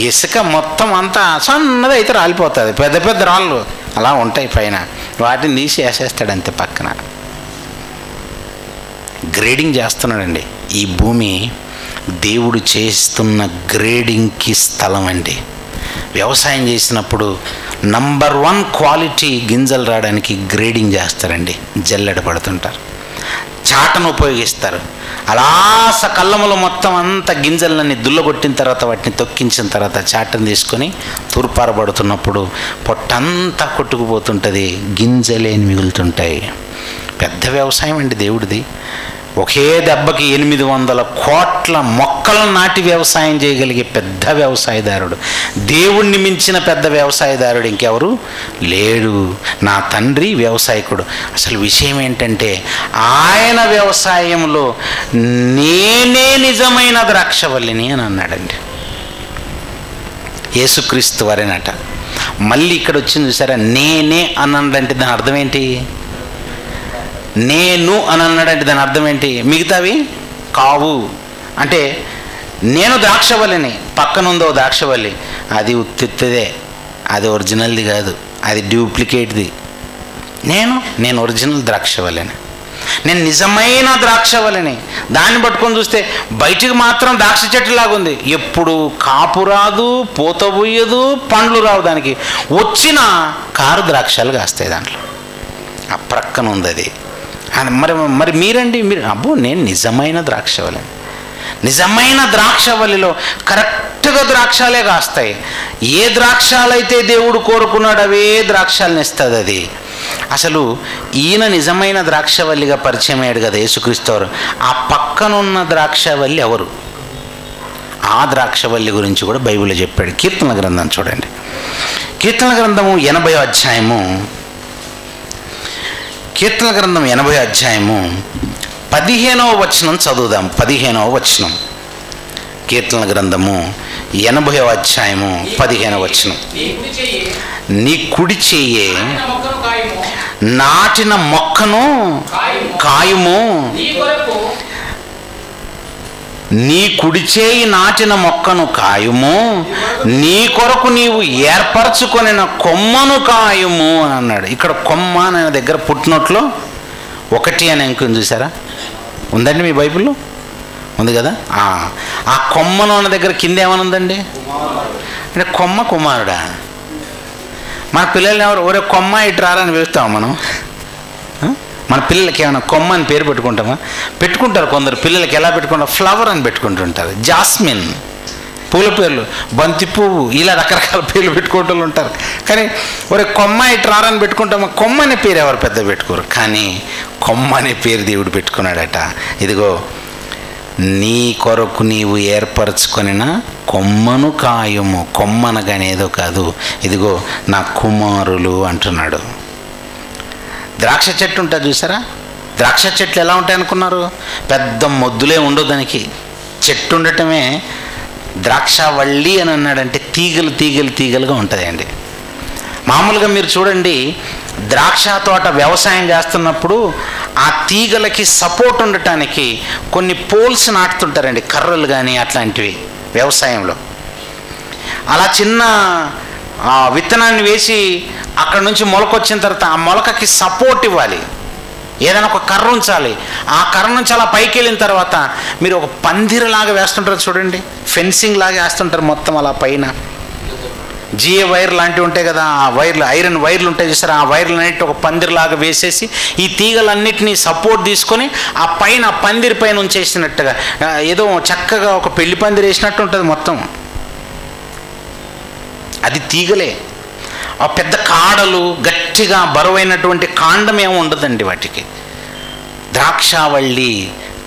A: ఇసుక మొత్తం అంతా సన్నది అయితే రాలిపోతుంది. పెద్ద పెద్ద రాళ్ళు అలా ఉంటాయి పైన, వాటిని తీసి వేసేస్తాడు అంతే పక్కన. గ్రేడింగ్ చేస్తున్నాడండి. ఈ భూమి దేవుడు చేస్తున్న గ్రేడింగ్కి స్థలం అండి. వ్యవసాయం చేసినప్పుడు నంబర్ 1 క్వాలిటీ గింజలు రావడానికి గ్రేడింగ్ చేస్తారండి. జల్లెడ పడుతుంటారు, చాటను ఉపయోగిస్తారు. అలా కళ్ళములో మొత్తం అంతా గింజలన్నీ దుల్లగొట్టిన తర్వాత వాటిని తొక్కించిన తర్వాత చాటను తీసుకొని తూర్పారబడుతున్నప్పుడు పొట్టంతా కొట్టుకుపోతుంటుంది, గింజలేని మిగులుతుంటాయి. పెద్ద వ్యవసాయం అండి దేవుడిది. ఒకే దెబ్బకి 800 కోట్ల మొక్కలను నాటి వ్యవసాయం చేయగలిగే పెద్ద వ్యవసాయదారుడు, దేవుణ్ణి మించిన పెద్ద వ్యవసాయదారుడు ఇంకెవరు లేడు. నా తండ్రి వ్యవసాయకుడు. అసలు విషయం ఏంటంటే ఆయన వ్యవసాయంలో నేనే నిజమైన ద్రాక్షవల్లిని అని అన్నాడండి. యేసుక్రీస్తు వారేనట. మళ్ళీ ఇక్కడ వచ్చింది చూసారా, నేనే అన్నాడంటే దాని అర్థం ఏంటి? నేను అని అన్నాడంటే దాని అర్థం ఏంటి? మిగతావి కావు అంటే నేను ద్రాక్షవల్లిని, పక్కనుందో ద్రాక్షవల్లి, అది ఉత్తిదే, అది ఒరిజినల్ది కాదు, అది డూప్లికేట్ది. నేను ఒరిజినల్ ద్రాక్షవల్లిని, నేను నిజమైన ద్రాక్షవల్లిని. దాన్ని పట్టుకొని చూస్తే బయటికి మాత్రం ద్రాక్ష చెట్టు లాగుంది, ఎప్పుడు కాపు రాదు, పూత పోయదు, పండ్లు రావు, దానికి వచ్చిన కారు ద్రాక్షలు కాస్తాయి దాంట్లో. ఆ ప్రక్కన ఉంది అది. మరి మీరండి, మీరు అబ్బో నేను నిజమైన ద్రాక్షవల్లిని. నిజమైన ద్రాక్షవల్లిలో కరెక్ట్గా ద్రాక్షాలే కాస్తాయి. ఏ ద్రాక్షాలైతే దేవుడు కోరుకున్నాడు అవే ద్రాక్షాలను ఇస్తుంది అది. అసలు ఈయన నిజమైన ద్రాక్షవల్లిగా పరిచయం అయ్యాడు కదా యేసుక్రీస్తు వారు. ఆ పక్కనున్న ద్రాక్షవల్లి ఎవరు? ఆ ద్రాక్షవల్లి గురించి కూడా బైబిల్లో చెప్పాడు. కీర్తన గ్రంథం చూడండి. కీర్తన గ్రంథము 80వ అధ్యాయము, కీర్తన గ్రంథం 80వ అధ్యాయము 15వ వచనం చదువుదాం. 15వ వచనం, కీర్తన గ్రంథము 80వ అధ్యాయము 15వ వచనం. నీ కుడి చెయ్యే నాటిన మొక్కను కాయుము, నీ కుడి చేయి నాటిన మొక్కను కాయుము, నీ కొరకు నీవు ఏర్పరచుకొనిన కొమ్మను కాయుము అని అన్నాడు. ఇక్కడ కొమ్మ అనే దగ్గర పుట్టినట్లో 1 అని అంకెం చూసారా? ఉందండి మీ బైబిల్లో? ఉంది కదా. ఆ కొమ్మను అన్న దగ్గర కింద ఏమని ఉందండి అంటే కొమ్మ కుమారుడా. మన పిల్లల్ని ఎవరు ఒరే కొమ్మ ఇటు రారని పిలుస్తామా మనం? మన పిల్లలకి ఏమైనా కొమ్మ అని పేరు పెట్టుకుంటామా? పెట్టుకుంటారు కొందరు పిల్లలకి. ఎలా పెట్టుకుంటారు? ఫ్లవర్ అని పెట్టుకుంటుంటారు, జాస్మిన్, పూల పేర్లు, బంతి పువ్వు, ఇలా రకరకాల పేర్లు పెట్టుకుంటూ ఉంటారు. కానీ ఒరే కొమ్మ ఇటు రారని పెట్టుకుంటామా? కొమ్మ అనే పేరు ఎవరు పెద్ద పెట్టుకోరు, కానీ కొమ్మ అనే పేరు దేవుడు పెట్టుకున్నాడట. ఇదిగో నీ కొరకు నీవు ఏర్పరచుకొనిన కొమ్మను కాయము. కొమ్మనగానేదో కాదు, ఇదిగో నా కుమారులు అంటున్నాడు. ద్రాక్ష చెట్టు ఉంటుంది చూసారా? ద్రాక్ష చెట్లు ఎలా ఉంటాయి అనుకున్నారు? పెద్ద మొద్దులే ఉండవు దానికి. చెట్టు ఉండటమే ద్రాక్షవల్లి అని అన్నాడంటే తీగలు తీగలు తీగలుగా ఉంటుందండి. మామూలుగా మీరు చూడండి, ద్రాక్ష తోట వ్యవసాయం చేస్తున్నప్పుడు ఆ తీగలకి సపోర్ట్ ఉండటానికి కొన్ని పోల్స్ నాటుతుంటారండి, కర్రలు కానీ అట్లాంటివి వ్యవసాయంలో. అలా చిన్న విత్తనాన్ని వేసి అక్కడ నుంచి మొలకొచ్చిన తర్వాత ఆ మొలకకి సపోర్ట్ ఇవ్వాలి, ఏదైనా ఒక కర్ర ఉంచాలి. ఆ కర్ర నుంచి అలా పైకి వెళ్ళిన తర్వాత మీరు ఒక పందిరిలాగా వేస్తుంటారు చూడండి, ఫెన్సింగ్ లాగా వేస్తుంటారు మొత్తం అలా పైన. జిఏ వైర్ లాంటివి ఉంటాయి కదా, ఆ వైర్లు, ఐరన్ వైర్లు ఉంటాయి చూసారా, ఆ వైర్లన్నిటి ఒక పందిరిలాగా వేసేసి ఈ తీగలన్నిటినీ సపోర్ట్ తీసుకొని ఆ పైన పందిరి పైన ఉంచేసినట్టుగా ఏదో చక్కగా ఒక పెళ్లి పందిరి వేసినట్టు ఉంటుంది మొత్తం. అది తీగలే. ఆ పెద్ద కాడలు, గట్టిగా బరువైనటువంటి కాండం ఏమి ఉండదండి వాటికి. ద్రాక్షవల్లి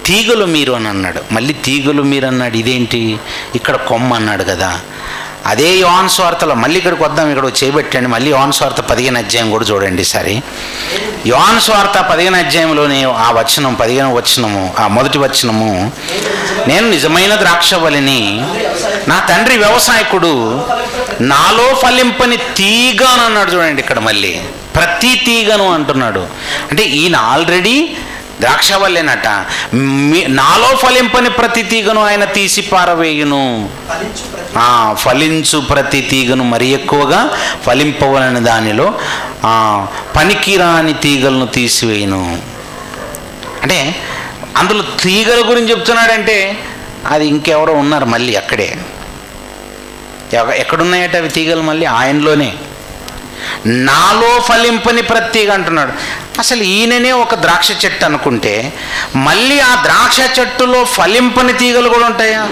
A: తీగలు మీరు అని అన్నాడు. మళ్ళీ తీగలు మీరు అన్నాడు, ఇదేంటి? ఇక్కడ కొమ్మ అన్నాడు కదా. అదే యోహాను సువార్తలో, మళ్ళీ ఇక్కడికి వద్దాం, ఇక్కడ చేయబెట్టండి. మళ్ళీ యోహాను సువార్త 15వ అధ్యాయం కూడా చూడండి సరే. యోహాను సువార్త 15వ అధ్యాయంలోని ఆ వచనం, 15వ వచనము, ఆ మొదటి వచనము, నేను నిజమైన ద్రాక్షవల్లిని, నా తండ్రి వ్యవసాయకుడు, నాలో ఫలింపని తీగ అని అన్నాడు చూడండి. ఇక్కడ మళ్ళీ ప్రతి తీగను అంటున్నాడు. అంటే ఈయన ఆల్రెడీ ద్రాక్షవల్లేనట. నాలో ఫలింపని ప్రతి తీగను ఆయన తీసి పారవేయును. ఫలించు ప్రతి తీగను మరి ఎక్కువగా ఫలింపవలని దానిలో పనికిరాని తీగలను తీసివేయును. అంటే అందులో తీగల గురించి చెప్తున్నాడంటే అది ఇంకెవరో ఉన్నారు మళ్ళీ అక్కడే. ఎక్కడున్నాయట అవి తీగలు? మళ్ళీ ఆయనలోనే. నాలో ఫలింపని ప్రతి తీగ అంటున్నాడు. అసలు ఈయననే ఒక ద్రాక్ష చెట్టు అనుకుంటే మళ్ళీ ఆ ద్రాక్ష చెట్టులో ఫలింపని తీగలు కూడా ఉంటాయా?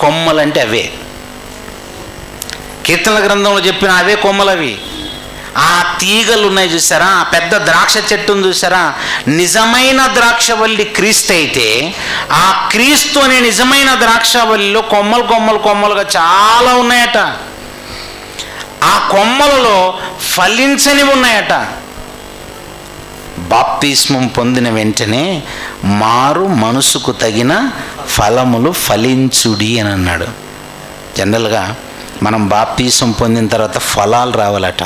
A: కొమ్మలంటే అవే. కీర్తనల గ్రంథంలో చెప్పిన అవే కొమ్మలు అవి. ఆ తీగలు ఉన్నాయి చూసారా, ఆ పెద్ద ద్రాక్ష చెట్టును చూసారా, నిజమైన ద్రాక్షవల్లి క్రీస్తు అయితే ఆ క్రీస్తు అనే నిజమైన ద్రాక్షవల్లిలో కొమ్మలు కొమ్మలు కొమ్మలుగా చాలా ఉన్నాయట. ఆ కొమ్మలలో ఫలించనివి ఉన్నాయట. బాప్తిస్మం పొందిన వెంటనే మారు మనసుకు తగిన ఫలములు ఫలించుడి అని అన్నాడు. జనరల్గా మనం బాప్తిస్మం పొందిన తర్వాత ఫలాలు రావాలట,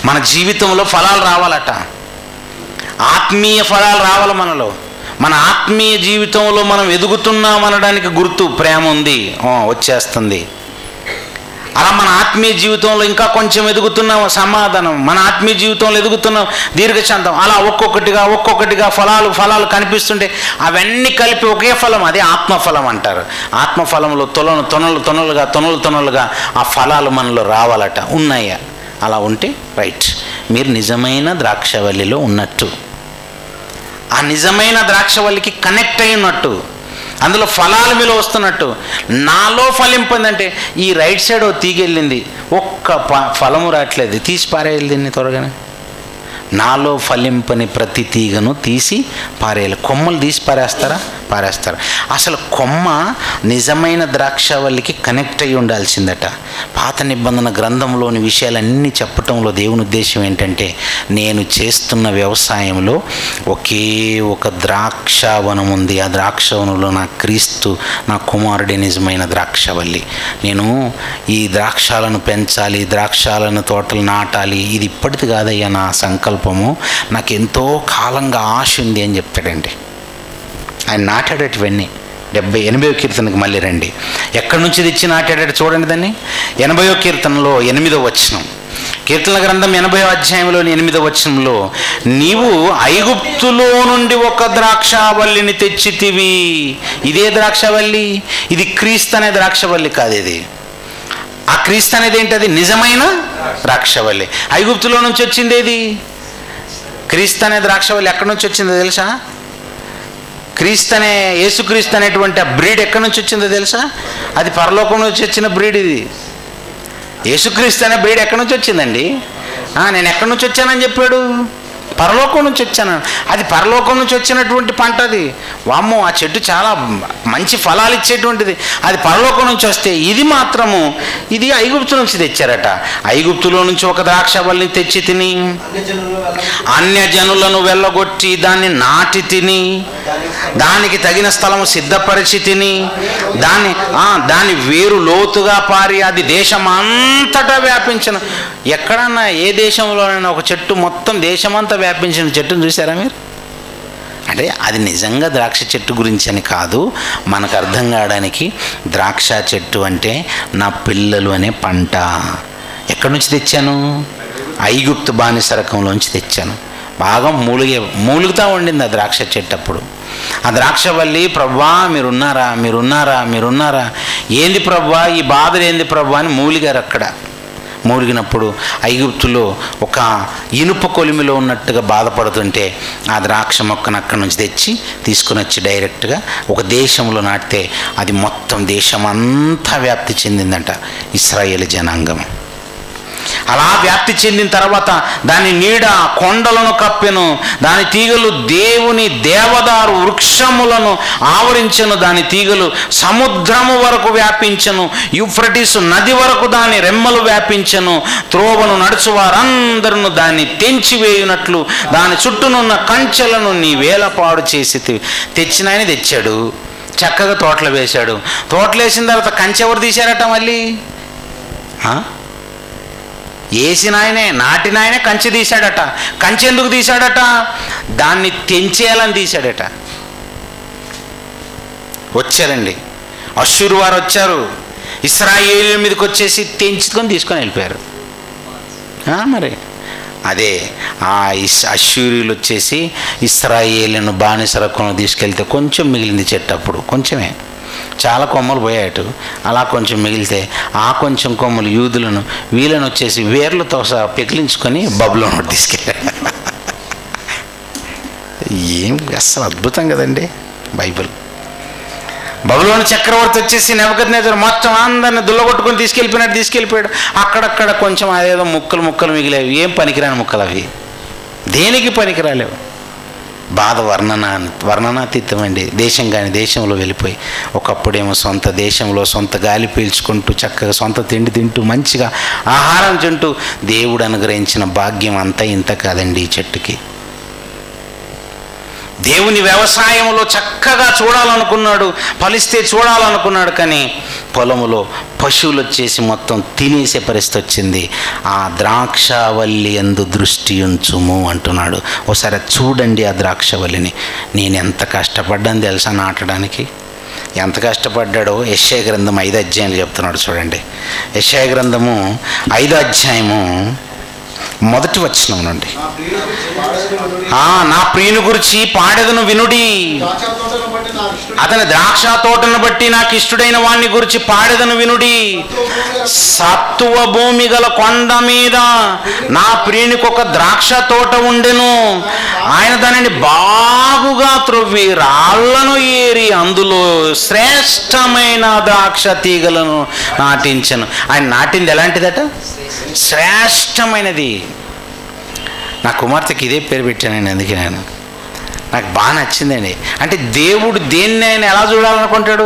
A: మన జీవితంలో ఫలాలు రావాలట, ఆత్మీయ ఫలాలు రావాలి మనలో. మన ఆత్మీయ జీవితంలో మనం ఎదుగుతున్నాం అనడానికి గుర్తు ప్రేమ ఉంది, వచ్చేస్తుంది. అలా మన ఆత్మీయ జీవితంలో ఇంకా కొంచెం ఎదుగుతున్నాం, సమాధానం. మన ఆత్మీయ జీవితంలో ఎదుగుతున్నాం, దీర్ఘశాంతం. అలా ఒక్కొక్కటిగా ఫలాలు కనిపిస్తుంటే అవన్నీ కలిపి ఒకే ఫలం, అదే ఆత్మఫలం అంటారు. ఆత్మఫలంలో తొనలుగా ఆ ఫలాలు మనలో రావాలట. ఉన్నాయా? అలా ఉంటే రైట్, మీరు నిజమైన ద్రాక్షవల్లిలో ఉన్నట్టు, ఆ నిజమైన ద్రాక్షవల్లికి కనెక్ట్ అయి ఉన్నట్టు, అందులో ఫలాలు మీలో వస్తున్నట్టు. నాలో ఫలింపందంటే ఈ రైట్ సైడ్ తీగెళ్ళింది, ఒక్క ఫలము రావట్లేదు, తీసి పారేయాలి దీన్ని త్వరగానే. నాలో ఫలింపని ప్రతి తీగను తీసి పారేయాలి. కొమ్మలు తీసి పారేస్తారు. అసలు కొమ్మ నిజమైన ద్రాక్షవల్లికి కనెక్ట్ అయ్యి ఉండాల్సిందట. పాత నిబంధన గ్రంథంలోని విషయాలన్నీ చెప్పటంలో దేవుని ఉద్దేశం ఏంటంటే, నేను చేస్తున్న వ్యవసాయంలో ఒకే ఒక ద్రాక్షవనం ఉంది, ఆ ద్రాక్షవనంలో నా క్రీస్తు, నా కుమారుడే నిజమైన ద్రాక్షవల్లి. నేను ఈ ద్రాక్షాలను పెంచాలి, ద్రాక్షాలను తోటలు నాటాలి, ఇది ఇప్పటిది కాదయ్యా నా సంకల్పము, నాకు ఎంతో కాలంగా ఆశ ఉంది అని చెప్తాడండి. ఆయన నాటాడేటివన్నీ. 80వ కీర్తనకు మళ్ళీ రండి, ఎక్కడి నుంచి తెచ్చి నాటాడట చూడండి దాన్ని. 80వ కీర్తనలో 8వ వచనం, కీర్తన గ్రంథం 80వ అధ్యాయంలోని 8వ వచనంలో, నీవు ఐగుప్తులో నుండి ఒక ద్రాక్షవల్లిని తెచ్చితివి. ఇదే ద్రాక్షవల్లి, ఇది క్రీస్తు అనే ద్రాక్షవల్లి కాదు. ఇది ఆ క్రీస్తు అనేది ఏంటి? అది నిజమైన ద్రాక్షవల్లి. ఐగుప్తులో నుంచి వచ్చింది ఏది? క్రీస్తు అనే ద్రాక్షవల్లి ఎక్కడి నుంచి వచ్చిందో తెలుసా? క్రీస్తు అనే, యేసుక్రీస్తు అనేటువంటి ఆ బ్రీడ్ ఎక్కడి నుంచి వచ్చిందో తెలుసా? అది పరలోకం నుంచి వచ్చిన బ్రీడ్. ఇది యేసుక్రీస్తు అనే బ్రీడ్ ఎక్కడి నుంచి వచ్చిందండి? నేను ఎక్కడి నుంచి వచ్చానని చెప్పాడు? పరలోకం నుంచి వచ్చాను. అది పరలోకం నుంచి వచ్చినటువంటి పంట. అది వామ్మో, ఆ చెట్టు చాలా మంచి ఫలాలు ఇచ్చేటువంటిది. అది పరలోకం నుంచి వస్తే, ఇది మాత్రము ఇది ఐగుప్తు నుంచి తెచ్చారట. ఐగుప్తులో నుంచి ఒక ద్రాక్షవల్లిని తెచ్చి తిని, అన్యజనులను వెళ్ళగొట్టి దాన్ని నాటి తిని, దానికి తగిన స్థలము సిద్ధపరిచి తిని, దాని వేరు లోతుగా పారి అది దేశమంతటా వ్యాపించను. ఎక్కడన్నా ఏ దేశంలోనైనా ఒక చెట్టు మొత్తం దేశమంతా వ్యాపించిన చెట్టును చూసారా మీరు? అంటే అది నిజంగా ద్రాక్ష చెట్టు గురించి అని కాదు, మనకు అర్థం కావడానికి ద్రాక్ష చెట్టు అంటే నా పిల్లలు అనే పంట. ఎక్కడి నుంచి తెచ్చాను? ఐగుప్తు బానిసరకంలోంచి తెచ్చాను. బాగా మూలుగుతూ ఉండింది ఆ ద్రాక్ష చెట్టు. అప్పుడు ఆ ద్రాక్షవల్లి, ప్రవ్వా మీరున్నారా, ఏంది ప్రవ్వా ఈ బాధలు ఏంది ప్రవ్వా అని మూలిగారు. అక్కడ మూలిగినప్పుడు ఐగుప్తులో ఒక ఇనుప కొలిమిలో ఉన్నట్టుగా బాధపడుతుంటే ఆ ద్రాక్ష మొక్కను అక్కడి నుంచి తెచ్చి తీసుకుని వచ్చి డైరెక్ట్గా ఒక దేశంలో నాటితే అది మొత్తం దేశమంతా వ్యాప్తి చెందిందంట ఇశ్రాయేలు జనాంగం. అలా వ్యాప్తి చెందిన తర్వాత దాని నీడ కొండలను కప్పెను, దాని తీగలు దేవుని దేవదారు వృక్షములను ఆవరించెను, దాని తీగలు సముద్రము వరకు వ్యాపించెను, యూఫ్రటీసు నది వరకు దాని రెమ్మలు వ్యాపించెను. త్రోవను నడుచువారందరూ దాన్ని తెంచివేయునట్లు దాని చుట్టూనున్న కంచెలను నీ వేలపాడు చేసి తెచ్చినాయని తెచ్చాడు. చక్కగా తోటలు వేశాడు. తోటలు వేసిన తర్వాత కంచె ఎవరు తీశారట? మళ్ళీ వేసినాయనే, నాటినాయనే కంచె తీశాడట. కంచె ఎందుకు తీశాడట? దాన్ని తెంచేయాలని తీశాడట. వచ్చారండి, అష్షూరు వారు వచ్చారు, ఇశ్రాయేలు మీదకి వచ్చేసి తెంచుకొని తీసుకొని వెళ్ళిపోయారు. మరి అదే అష్షూరీలు వచ్చేసి ఇశ్రాయేలును బానిసరకంలో తీసుకెళ్తే కొంచెం మిగిలింది చెట్టు. అప్పుడు కొంచెమే, చాలా కొమ్మలు పోయాయట. అలా కొంచెం మిగిలితే ఆ కొంచెం కొమ్మలు యూదులను, వీళ్ళను వచ్చేసి వేర్లతో సహా పెకిలించుకొని బబులోను తీసుకెళ్ళారు. ఏం అసలు అద్భుతం కదండి బైబిల్. బబులోను చక్రవర్తి వచ్చేసి నెబుకద్నెజరు మొత్తం అందరిని దుల్లగొట్టుకొని తీసుకెళ్ళిపోయాడు. అక్కడక్కడ కొంచెం అదేదో ముక్కలు మిగిలేవి. ఏం పనికిరాని ముక్కలు అవి, దేనికి పనికిరాలేవు. బాధ వర్ణనాతీతం అండి. దేశం కాని దేశంలో వెళ్ళిపోయి ఒకప్పుడేమో సొంత దేశంలో సొంత గాలి పీల్చుకుంటూ చక్కగా సొంత తిండి తింటూ మంచిగా ఆహారం తింటూ దేవుడు అనుగ్రహించిన భాగ్యం అంతా ఇంత కాదండి ఈ చెట్టుకి. దేవుని వ్యవసాయంలో చక్కగా చూడాలనుకున్నాడు, ఫలిస్తే చూడాలనుకున్నాడు. కానీ పొలములో పశువులు వచ్చేసి మొత్తం తినేసే పరిస్థితి వచ్చింది. ఆ ద్రాక్షవల్లి యందు దృష్టి ఉంచుము అంటున్నాడు. ఒకసారి చూడండి ఆ ద్రాక్షవల్లిని. నేను ఎంత కష్టపడ్డాను తెలుసా నాటడానికి. ఎంత కష్టపడ్డాడో యెషయా గ్రంథం 5 అధ్యాయాలు చెప్తున్నాడు చూడండి. యెషయా గ్రంథము 5 అధ్యాయము 1వ వచనం నుండి, నా ప్రియుని గురించి పాడెదను వినుడి, అతని ద్రాక్ష తోటను బట్టి నాకు ఇష్టడైన వాణ్ణి గురించి పాడెదను వినుడి. సత్తువ భూమి గల కొండ మీద నా ప్రియునికి ఒక ద్రాక్ష తోట ఉండెను. ఆయన దానిని బాగుగా త్రవ్వి రాళ్లను ఏరి అందులో శ్రేష్టమైన ద్రాక్ష తీగలను నాటించను. ఆయన నాటింది ఎలాంటిదట? శ్రేష్టమైనది. నా కుమార్తెకి ఇదే పేరు పెట్టానండి. అందుకే నాకు బాగా నచ్చిందండి. అంటే దేవుడు దేన్ని ఆయన ఎలా చూడాలనుకుంటాడు?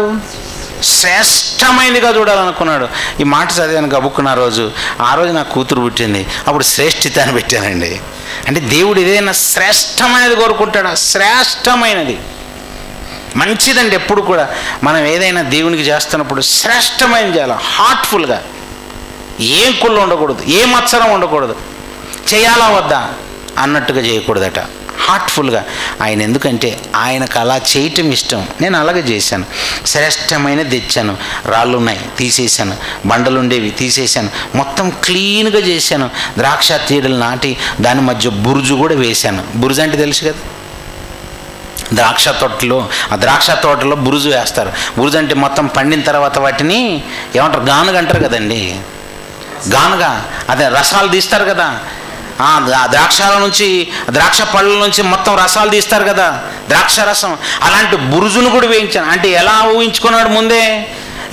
A: శ్రేష్టమైనదిగా చూడాలనుకున్నాడు. ఈ మాట చదివాను గబుక్కున్న ఆ రోజు నాకు కూతురు పుట్టింది. అప్పుడు శ్రేష్ఠిత అని పెట్టానండి. అంటే దేవుడు ఏదైనా శ్రేష్టమైనది కోరుకుంటాడు. శ్రేష్టమైనది మంచిదండి. ఎప్పుడు కూడా మనం ఏదైనా దేవునికి చేస్తున్నప్పుడు శ్రేష్టమైన చేయాలి. హార్ట్ఫుల్గా, ఏం కుళ్ళు ఉండకూడదు, ఏ మత్సరం ఉండకూడదు. చేయాలా వద్దా అన్నట్టుగా చేయకూడదట. హార్ట్ఫుల్గా. ఆయన ఎందుకంటే ఆయనకు అలా చేయటం ఇష్టం. నేను అలాగే చేశాను. శ్రేష్టమైనది తెచ్చాను. రాళ్ళు ఉన్నాయి తీసేశాను, బండలు ఉండేవి తీసేశాను, మొత్తం క్లీన్గా చేశాను. ద్రాక్ష తీగలు నాటి దాని మధ్య బురుజు కూడా వేశాను. బురుజు అంటే తెలుసు కదా, ఆ ద్రాక్ష తోటలో బురుజు వేస్తారు. బురుజు అంటే మొత్తం పండిన తర్వాత వాటిని ఏమంటారు? గానుగ అంటారు కదండి. గానుగా అదే రసాలు తీస్తారు కదా. ద్రాక్ష పళ్ళ నుంచి మొత్తం రసాలు తీస్తారు కదా, ద్రాక్ష రసం. అలాంటి బురుజును కూడా వేయించాను. అంటే ఎలా ఊహించుకున్నాడు ముందే?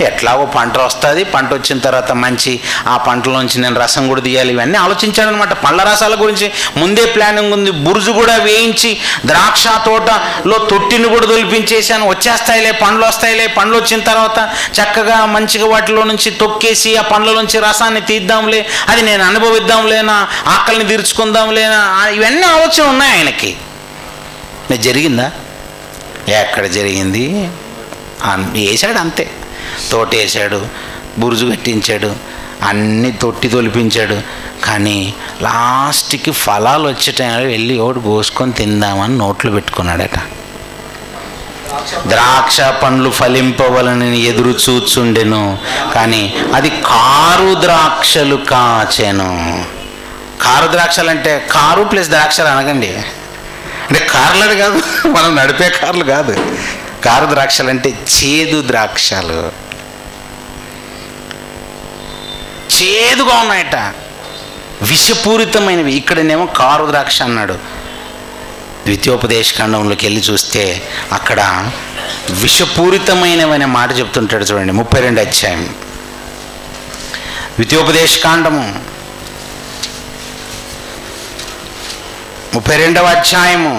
A: ఎట్లాగో పంట వస్తుంది, పంట వచ్చిన తర్వాత మంచి ఆ పంటలోంచి నేను రసం కూడా తీయాలి, ఇవన్నీ ఆలోచించాడనమాట. పళ్ళ రసాల గురించి ముందే ప్లానింగ్ ఉంది. బురుజు కూడా వేయించి ద్రాక్ష తోటలో తొట్టిని కూడా తొలిపించేసాను. వచ్చేస్తాయిలే పండ్లు, వస్తాయిలే పండ్లు వచ్చిన తర్వాత చక్కగా మంచిగా వాటిలో నుంచి తొక్కేసి ఆ పండ్ల నుంచి రసాన్ని తీద్దాంలే, అది నేను అనుభవిద్దాంలేనా, ఆకలిని తీర్చుకుందాంలేనా, ఇవన్నీ ఆలోచన ఉన్నాయి ఆయనకి. జరిగిందా? ఎక్కడ జరిగింది? వేసాడు అంతే. తోట వేసాడు, బురుజు కట్టించాడు, అన్నీ తొట్టి తొలిపించాడు. కానీ లాస్ట్కి ఫలాలు వచ్చే టైంలో వెళ్ళి ఒకటి కోసుకొని తిందామని నోట్లో పెట్టుకున్నాడట. ద్రాక్ష పండ్లు ఫలింపవలని ఎదురు చూచుండెను, కానీ అది కారు ద్రాక్షలు కాచెను. కారు ద్రాక్షలు అంటే కారు ప్లస్ ద్రాక్షలు అనకండి. అంటే కార్లు కాదు, మనం నడిపే కార్లు కాదు. కారు ద్రాక్షలు అంటే చేదు ద్రాక్షలు, చేదుగా ఉన్నాయట, విషపూరితమైనవి. ఇక్కడనేమో కారు ద్రాక్ష అన్నాడు. ద్వితీయోపదేశకాండంలోకి వెళ్ళి చూస్తే అక్కడ విషపూరితమైనవనే మాట చెప్తుంటాడు చూడండి. 32 అధ్యాయం ద్వితీయోపదేశకాండము 32వ అధ్యాయము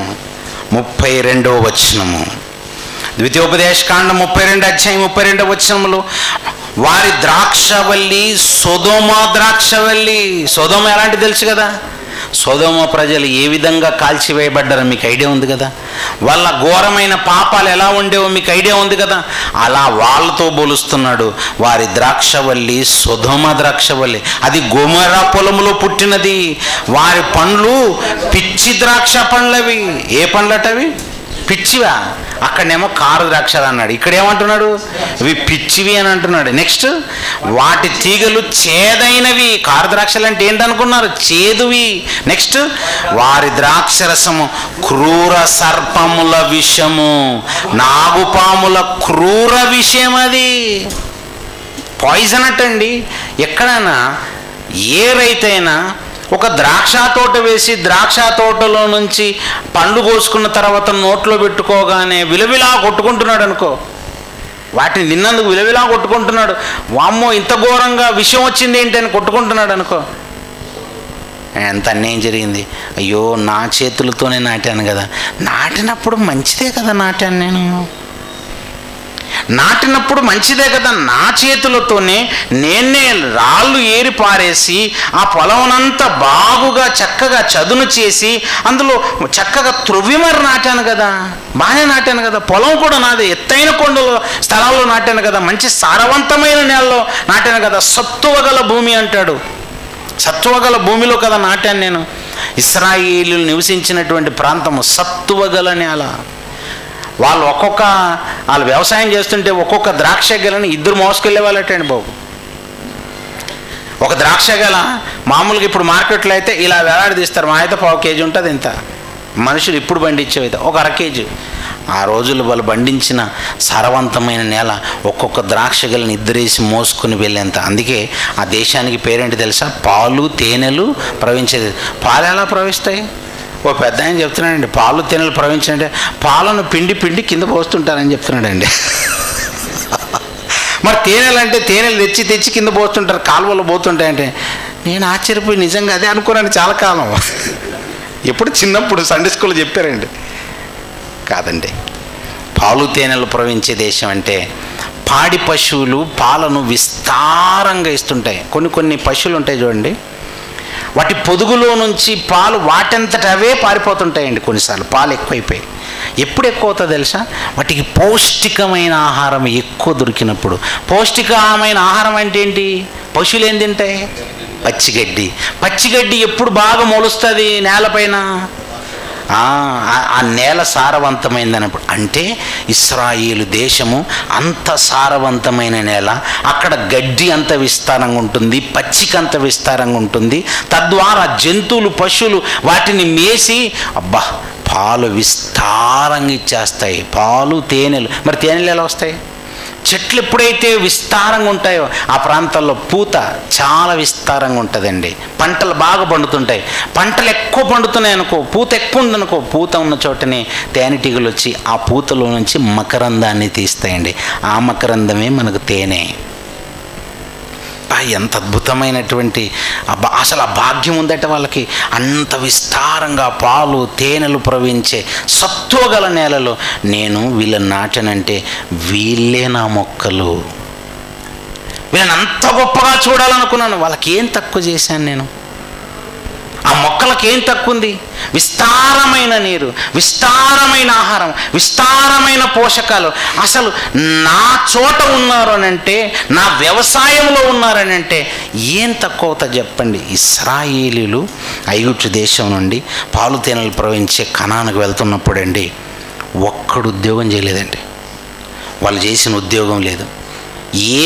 A: 32వ వచనము. ద్వితీయోపదేశకాండం 32 అధ్యాయం 32వ వచనములో వారి ద్రాక్షవల్లి సొదొమ ద్రాక్షవల్లి. సొదొమ ఎలాంటి తెలుసు కదా. సొదొమ ప్రజలు ఏ విధంగా కాల్చివేయబడ్డారో మీకు ఐడియా ఉంది కదా. వాళ్ళ ఘోరమైన పాపాలు ఎలా ఉండేవో మీకు ఐడియా ఉంది కదా. అలా వాళ్ళతో పోలుస్తున్నాడు. వారి ద్రాక్షవల్లి సొదొమ ద్రాక్షవల్లి, అది గొమొర్రా పొలములో పుట్టినది. వారి పండ్లు పిచ్చి ద్రాక్ష పండ్లవి. ఏ పండ్లటవి? పిచ్చివా? అక్కడనేమో కారు ద్రాక్షలు అన్నాడు, ఇక్కడ ఏమంటున్నాడు? ఇవి పిచ్చివి అని అంటున్నాడు. నెక్స్ట్ వాటి తీగలు చేదైనవి. కారు ద్రాక్షలు అంటే ఏంటనుకున్నారు? చేదువి. నెక్స్ట్ వారి ద్రాక్షరసము క్రూర సర్పముల విషము, నాగుపాముల క్రూర విషయం. అది పాయిజన్ అటండి. ఎక్కడైనా ఏ రైతైనా ఒక ద్రాక్ష తోట వేసి ద్రాక్ష తోటలో నుంచి పండు కోసుకున్న తర్వాత నోట్లో పెట్టుకోగానే విలవిలా కొట్టుకుంటున్నాడు అనుకో, వాటిని నిన్నందుకు విలవిలా కొట్టుకుంటున్నాడు. వామ్మో ఇంత ఘోరంగా విషయం వచ్చింది ఏంటి అని కొట్టుకుంటున్నాడు అనుకో. ఎంత అన్యాయం జరిగింది. అయ్యో నా చేతులతోనే నాటాను కదా. నాటినప్పుడు మంచిదే కదా నాటాను నేను, నాటినప్పుడు మంచిదే కదా. నా చేతులతోనే నేనే రాళ్ళు ఏరి పారేసి ఆ పొలమునంతా బాగుగా చక్కగా చదును చేసి అందులో చక్కగా త్రొవ్విమరి నాటాను కదా, బాగానే నాటాను కదా. పొలం కూడా నాదే, ఎత్తైన కొండల స్థలాల్లో నాటాను కదా, మంచి సారవంతమైన నేలలో నాటాను కదా. సత్తువగల భూమి అంటాడు, సత్తువగల భూమిలో కదా నాటాను నేను. ఇశ్రాయేలీయులు నివసించినటువంటి ప్రాంతము సత్తువగల నేల. వాళ్ళు వ్యవసాయం చేస్తుంటే ఒక్కొక్క ద్రాక్ష గెలని 2 మోసుకెళ్ళే వాళ్ళటండి బాబు. ఒక ద్రాక్ష గెల మామూలుగా ఇప్పుడు మార్కెట్లో అయితే ఇలా వేలాడదీస్తారు, మా అయితే 1/4 కేజీ ఉంటుంది. ఇంత మనుషులు ఇప్పుడు పండించేవైతే 1 అర కేజీ. ఆ రోజుల్లో వాళ్ళు పండించిన సారవంతమైన నేల ఒక్కొక్క ద్రాక్ష గెలని 2 వేసి మోసుకొని వెళ్ళేంత. అందుకే ఆ దేశానికి పేరేంటి తెలుసా? పాలు తేనెలు ప్రవహించేది. పాలు ఎలా ప్రవహిస్తాయి? ఓ పెద్ద ఆయన చెప్తున్నాడండి, పాలు తేనెలు ప్రవహించాలంటే పాలను పిండి పిండి కింద పోస్తుంటారని చెప్తున్నాడండి. మరి తేనెలు అంటే తేనెలు తెచ్చి తెచ్చి కింద పోస్తుంటారు, కాలువలో పోతుంటాయంటే నేను ఆశ్చర్యపోయి నిజంగా అదే అనుకున్నాను చాలా కాలం. ఎప్పుడు చిన్నప్పుడు సండే స్కూల్లో చెప్పారండి. కాదండి, పాలు తేనెలు ప్రవహించే దేశం అంటే పాడి పశువులు పాలను విస్తారంగా ఇస్తుంటాయి. కొన్ని పశువులు ఉంటాయి చూడండి, వాటి పొదుగులో నుంచి పాలు వాటంతట అవే పారిపోతుంటాయండి. కొన్నిసార్లు పాలు ఎక్కువైపోయి. ఎప్పుడు ఎక్కువ అవుతుందో తెలుసా? వాటికి పౌష్టికమైన ఆహారం ఎక్కువ దొరికినప్పుడు. పౌష్టికమైన ఆహారం అంటే ఏంటి? పశువులు ఏం తింటాయి? పచ్చిగడ్డి. పచ్చిగడ్డి ఎప్పుడు బాగా మొలుస్తుంది నేలపైన? ఆ నేల సారవంతమైందన్నప్పుడు. అంటే ఇశ్రాయేలు దేశము అంత సారవంతమైన నేల. అక్కడ గడ్డి అంత విస్తారంగా ఉంటుంది, పచ్చిక అంత విస్తారంగా ఉంటుంది. తద్వారా జంతువులు పశువులు వాటిని మేసి అబ్బా పాలు విస్తారంగా ఇచ్చేస్తాయి. పాలు తేనెలు. మరి తేనెలు ఎలా వస్తాయి? చెట్లు ఎప్పుడైతే విస్తారంగా ఉంటాయో ఆ ప్రాంతాల్లో పూత చాలా విస్తారంగా ఉంటుందండి. పంటలు బాగా పండుతుంటాయి. పంటలు ఎక్కువ పండుతున్నాయి అనుకో, పూత ఎక్కువ ఉందనుకో, పూత ఉన్న చోటనే తేనెటీగలు వచ్చి ఆ పూతలో నుంచి మకరందాన్ని తీస్తాయండి. ఆ మకరందమే మనకు తేనె. ఎంత అద్భుతమైనటువంటి అసలు ఆ భాగ్యం ఉందట వాళ్ళకి. అంత విస్తారంగా పాలు తేనెలు ప్రవహించే సత్తువగల నేలలో నేను వీళ్ళని నాటానంటే వీళ్ళే నా మొక్కలు. వీళ్ళని అంత గొప్పగా చూడాలనుకున్నాను. వాళ్ళకి ఏం తక్కువ చేశాను నేను? ఆ మొక్కలకి ఏం తక్కువ ఉంది? విస్తారమైన నీరు, విస్తారమైన ఆహారం, విస్తారమైన పోషకాలు. అసలు నా చోట ఉన్నారు అని అంటే, నా వ్యవసాయంలో ఉన్నారని అంటే ఏం తక్కువ అవుతుంది చెప్పండి? ఇశ్రాయేలీయులు ఐగుప్తు దేశం నుండి పాలు తేనెలు ప్రవహించే కనానుకు వెళ్తున్నప్పుడు అండి ఒక్కడు ఉద్యోగం చేయలేదండి. వాళ్ళు చేసిన ఉద్యోగం లేదు.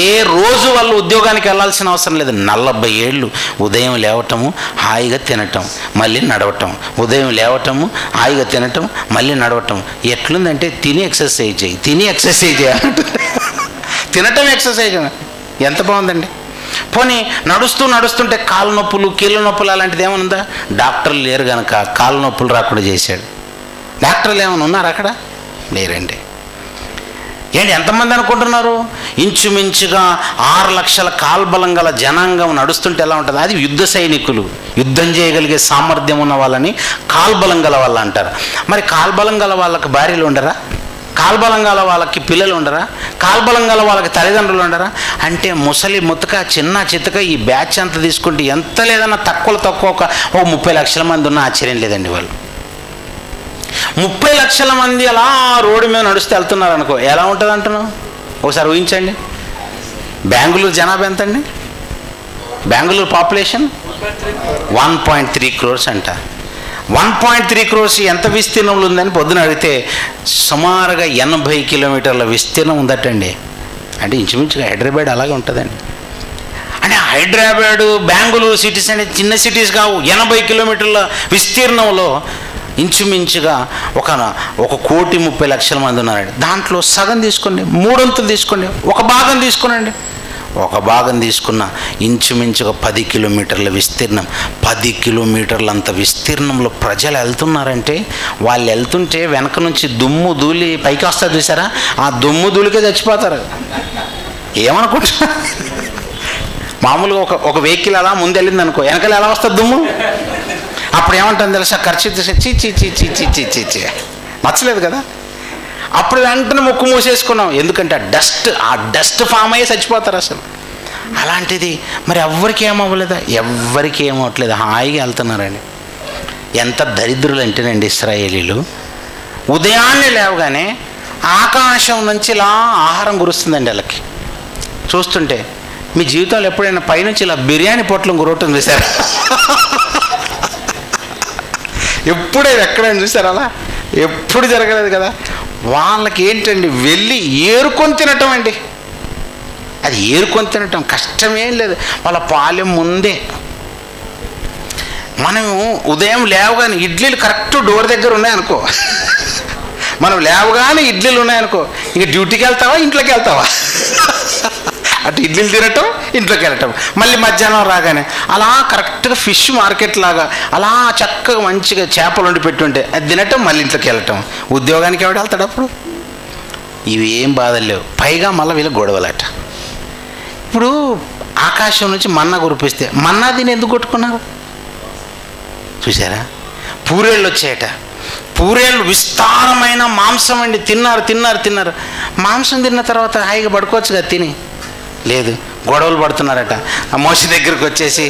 A: ఏ రోజు వాళ్ళు ఉద్యోగానికి వెళ్ళాల్సిన అవసరం లేదు. 40 ఏళ్ళు ఉదయం లేవటము, హాయిగా తినటం, మళ్ళీ నడవటం, ఉదయం లేవటము, హాయిగా తినటం, మళ్ళీ నడవటం. ఎట్లుందంటే తిని ఎక్సర్సైజ్ చేయి, తిని ఎక్సర్సైజ్ చేయాలంట. తినటం ఎక్సర్సైజ్ ఎంత బాగుందండి. పోనీ నడుస్తుంటే కాళ్ళ నొప్పులు కీళ్ళ నొప్పులు అలాంటిది ఏమైనా ఉందా? డాక్టర్లు లేరు కనుక కాళ్ళ నొప్పులు రాకుండా చేశాడు. డాక్టర్లు ఏమైనా ఉన్నారు అక్కడ? లేరండి. ఏంటి ఎంతమంది అనుకుంటున్నారు? ఇంచుమించుగా 6 లక్షల కాల్బలం గల జనాంగం నడుస్తుంటే ఎలా ఉంటుంది? అది యుద్ధ సైనికులు, యుద్ధం చేయగలిగే సామర్థ్యం ఉన్న వాళ్ళని కాల్బలం గల వాళ్ళు అంటారు. మరి కాల్బలం గల వాళ్ళకి భార్యలు ఉండరా? కాల్బలం గల వాళ్ళకి పిల్లలు ఉండరా? కాల్బలం గల వాళ్ళకి తల్లిదండ్రులు ఉండరా? అంటే ముసలి ముతక చిన్న చితక ఈ బ్యాచ్ అంతా తీసుకుంటే ఎంత లేదన్నా తక్కువ ఒక 30 లక్షల మంది ఉన్న ఆశ్చర్యం లేదండి. వాళ్ళు 30 లక్షల మంది అలా రోడ్డు మీద నడుస్తూ వెళ్తున్నారు అనుకో, ఎలా ఉంటుంది అంటున్నావు? ఒకసారి ఊహించండి. బెంగళూరు జనాభా ఎంత అండి? బెంగళూరు పాపులేషన్ 1.3 crores అంట. 1.3 crores ఎంత విస్తీర్ణంలో ఉందని పొద్దున అడిగితే సుమారుగా 80 కిలోమీటర్ల విస్తీర్ణం ఉందటండి. అంటే ఇంచుమించుగా హైదరాబాద్ అలాగే ఉంటుందండి. అంటే హైదరాబాదు బెంగళూరు సిటీస్ అంటే చిన్న సిటీస్ కావు. 80 కిలోమీటర్ల విస్తీర్ణంలో ఇంచుమించుగా 1,30,00,000 మంది ఉన్నారండి. దాంట్లో సగం తీసుకోండి, 3/3 తీసుకోండి, ఒక భాగం తీసుకోనండి. ఒక భాగం తీసుకున్న ఇంచుమించుగా 10 కిలోమీటర్ల విస్తీర్ణం. 10 కిలోమీటర్లంత విస్తీర్ణంలో ప్రజలు వెళ్తున్నారంటే, వాళ్ళు వెళ్తుంటే వెనక నుంచి దుమ్ము ధూళి పైకి వస్తుంది చూసారా, ఆ దుమ్ము ధూళికే చచ్చిపోతారు. ఏమనుకుంటున్నా, మామూలుగా ఒక వెహికల్ అలా ముందు వెళ్ళింది అనుకో, వెనకాల ఎలా వస్తుంది దుమ్ము. అప్పుడు ఏమంటుంది తెలుసా, ఖర్చు చీ చీ చీ చీ చీ చీ చీ చీ నచ్చలేదు కదా. అప్పుడు వెంటనే ముక్కు మూసేసుకున్నాం, ఎందుకంటే ఆ డస్ట్ ఫామ్ అయ్యి చచ్చిపోతారు అసలు. అలాంటిది మరి ఎవ్వరికి ఏమవ్వలేదా? ఎవ్వరికి ఏమవ్వట్లేదు, హాయిగా వెళ్తున్నారండి. ఎంత దరిద్రులు అంటేనండి ఇశ్రాయేలీలు, ఉదయాన్నే లేవగానే ఆకాశం నుంచి ఇలా ఆహారం కురుస్తుందండి వాళ్ళకి. చూస్తుంటే మీ జీవితంలో ఎప్పుడైనా పైనుంచి ఇలా బిర్యానీ పొట్లం గురవటం చూసారా? ఎప్పుడైనా ఎక్కడైనా చూసారా? అలా ఎప్పుడు జరగలేదు కదా. వాళ్ళకి ఏంటండి, వెళ్ళి ఏరుకొని తినటం అండి. అది ఏరుకొని తినటం కష్టమేం లేదు, వాళ్ళ పాలెం ముందే. మనము ఉదయం లేవగానే ఇడ్లీలు కరెక్ట్ డోర్ దగ్గర ఉన్నాయనుకో, మనం లేవగానే ఇడ్లీలు ఉన్నాయనుకో, ఇక డ్యూటీకి వెళ్తావా ఇంట్లోకి వెళ్తావా? అటు ఇడ్లీలు తినటం, ఇంట్లోకి వెళ్ళటం. మళ్ళీ మధ్యాహ్నం రాగానే అలా కరెక్ట్గా ఫిష్ మార్కెట్ లాగా అలా చక్కగా మంచిగా చేపలు వండి పెట్టుంటే అది తినటం, మళ్ళీ ఇంట్లోకి వెళ్ళటం. ఉద్యోగానికి ఎవడు వెళ్తాడు అప్పుడు? ఇవి ఏం బాధలు లేవు. పైగా మళ్ళీ వీళ్ళు గొడవలట. ఇప్పుడు ఆకాశం నుంచి మన్నా కురిపిస్తే మన్నా తిని ఎందుకు కొట్టుకున్నారు చూసారా? పూరేళ్ళు వచ్చాయట. పూరేళ్ళు విస్తారమైన మాంసం అండి. తిన్నారు. మాంసం తిన్న తర్వాత హాయిగా పడుకోవచ్చు కదా తిని. లేదు, గొడవలు పడుతున్నారట. ఆ మోషి దగ్గరికి వచ్చేసి,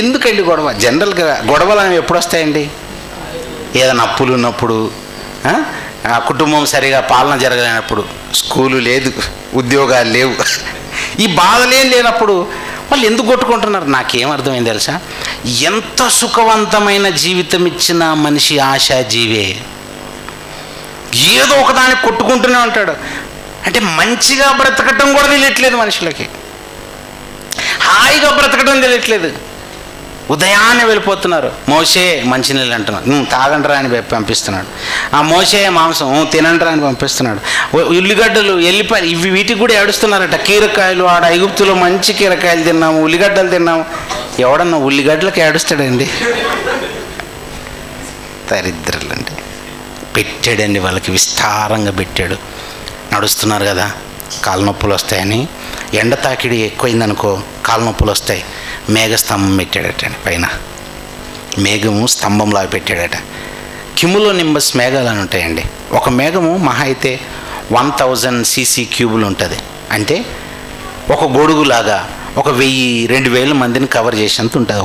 A: ఎందుకండి గొడవ? జనరల్గా గొడవలు అనేవి ఎప్పుడు వస్తాయండి? ఏదైనా అప్పులు ఉన్నప్పుడు, ఆ కుటుంబం సరిగా పాలన జరగలేనప్పుడు, స్కూలు లేదు, ఉద్యోగాలు లేవు, ఈ బాధలేం లేనప్పుడు వాళ్ళు ఎందుకు కొట్టుకుంటున్నారు? నాకేం అర్థమైంది తెలుసా, ఎంత సుఖవంతమైన జీవితం ఇచ్చిన మనిషి ఆశాజీవే. ఏదో ఒకదాన్ని కొట్టుకుంటూనే ఉంటాడు. అంటే మంచిగా బ్రతకటం కూడా తెలియట్లేదు మనుషులకి, హాయిగా బ్రతకటం తెలియట్లేదు. ఉదయాన్నే వెళ్ళిపోతున్నారు. మోషే మంచినీళ్ళు అంటున్నాడు, తాగండ్రా అని పంపిస్తున్నాడు. ఆ మోషే మాంసం తినండ్రా అని పంపిస్తున్నాడు. ఉల్లిగడ్డలు, ఎల్లిపాయలు, ఇవి వీటికి కూడా ఏడుస్తున్నారట. కీరకాయలు, ఆడ ఐగుప్తులో మంచి కీరకాయలు తిన్నాము, ఉల్లిగడ్డలు తిన్నాము. ఎవడన్నా ఉల్లిగడ్డలకు ఏడుస్తాడండి? దరిద్రులండి. పెట్టాడండి వాళ్ళకి, విస్తారంగా పెట్టాడు. నడుస్తున్నారు కదా, కాళ్ళ నొప్పులు వస్తాయని, ఎండ తాకిడి ఎక్కువైందనుకో కాళ్ళ నొప్పులు వస్తాయి. మేఘస్తంభం పెట్టాడట పైన, మేఘము స్తంభంలాగా పెట్టాడట. కిములో నింబస్ మేఘాలు అని ఉంటాయండి. ఒక మేఘము మహా అయితే 1000 cc క్యూబులు ఉంటుంది. అంటే ఒక గొడుగులాగా 1000-2000 మందిని కవర్ చేసేంత ఉంటుంది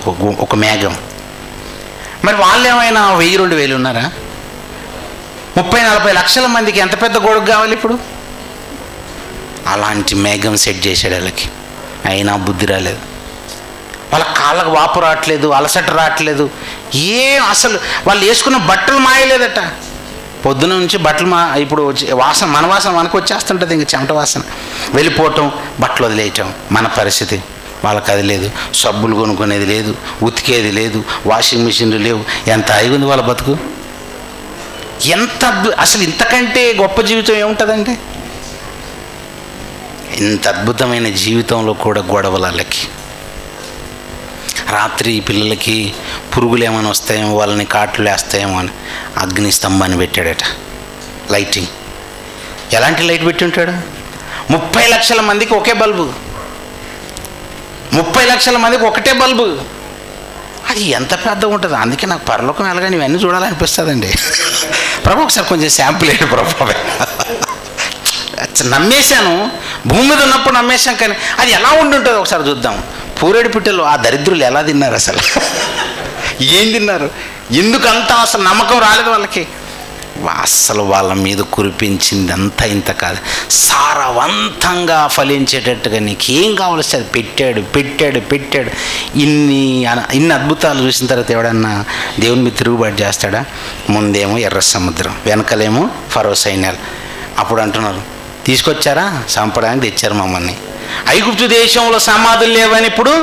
A: ఒక మేఘం. మరి వాళ్ళు ఏమైనా 1000-2000 ఉన్నారా? 30-40 లక్షల మందికి ఎంత పెద్ద గొడుగు కావాలి ఇప్పుడు? అలాంటి మేఘం సెట్ చేశాడు వాళ్ళకి. అయినా బుద్ధి రాలేదు. వాళ్ళ కాళ్ళకు వాపు రావట్లేదు, అలసట రావట్లేదు, అసలు వాళ్ళు వేసుకున్న బట్టలు మాయలేదట. పొద్దున నుంచి బట్టలు ఇప్పుడు వాసన, మన వాసన మనకు వచ్చేస్తుంటుంది, ఇంక చెమట వాసన. వెళ్ళిపోవటం, బట్టలు వదిలేయటం. మన పరిస్థితి వాళ్ళకి అది లేదు. సబ్బులు కొనుక్కునేది లేదు, ఉతికేది లేదు, వాషింగ్ మిషన్లు లేవు. ఎంత అయింది వాళ్ళ బతుకు. అసలు ఇంతకంటే గొప్ప జీవితం ఏముంటుందండి? ఇంత అద్భుతమైన జీవితంలో కూడా గొడవలకి. రాత్రి పిల్లలకి పురుగులు ఏమైనా వస్తాయేమో, వాళ్ళని కాట్లు వేస్తాయేమో అని అగ్ని స్తంభాన్ని పెట్టాడట. లైటింగ్. ఎలాంటి లైట్ పెట్టి ఉంటాడు? 30 లక్షల మందికి ఒకే బల్బు, 30 లక్షల మందికి ఒకటే బల్బు. అది ఎంత పెద్దగా ఉంటుంది. అందుకే నాకు పరలోకం వెళ్ళగానే ఇవన్నీ చూడాలనిపిస్తుందండి. ప్రభు ఒకసారి కొంచెం శాంపుల్ ఏంటి ప్రభు? నమ్మేశాను, భూమి మీద ఉన్నప్పుడు నమ్మేశాం, కానీ అది ఎలా ఉంటుంటుందో ఒకసారి చూద్దాం. పూరేడు పిట్టలు ఆ దరిద్రులు ఎలా తిన్నారు అసలు? ఏం తిన్నారు? ఎందుకంతా అసలు నమ్మకం రాలేదు వాళ్ళకి. అస్సలు వాళ్ళ మీద కురిపించింది అంతా ఇంత కాదు, సారవంతంగా ఫలించేటట్టుగా నీకేం కావాల్సి అది పెట్టాడు. ఇన్ని అద్భుతాలు చూసిన తర్వాత ఎవడన్నా దేవుని మీద తిరుగుబాటు చేస్తాడా? ముందేమో ఎర్ర సముద్రం, వెనకలేమో ఫరో సైన్యాలు. అప్పుడు అంటున్నారు, తీసుకొచ్చారా చంపడానికి, తెచ్చారు మమ్మల్ని. ఐగుప్తు దేశంలో సమాధులు లేవని ఇప్పుడు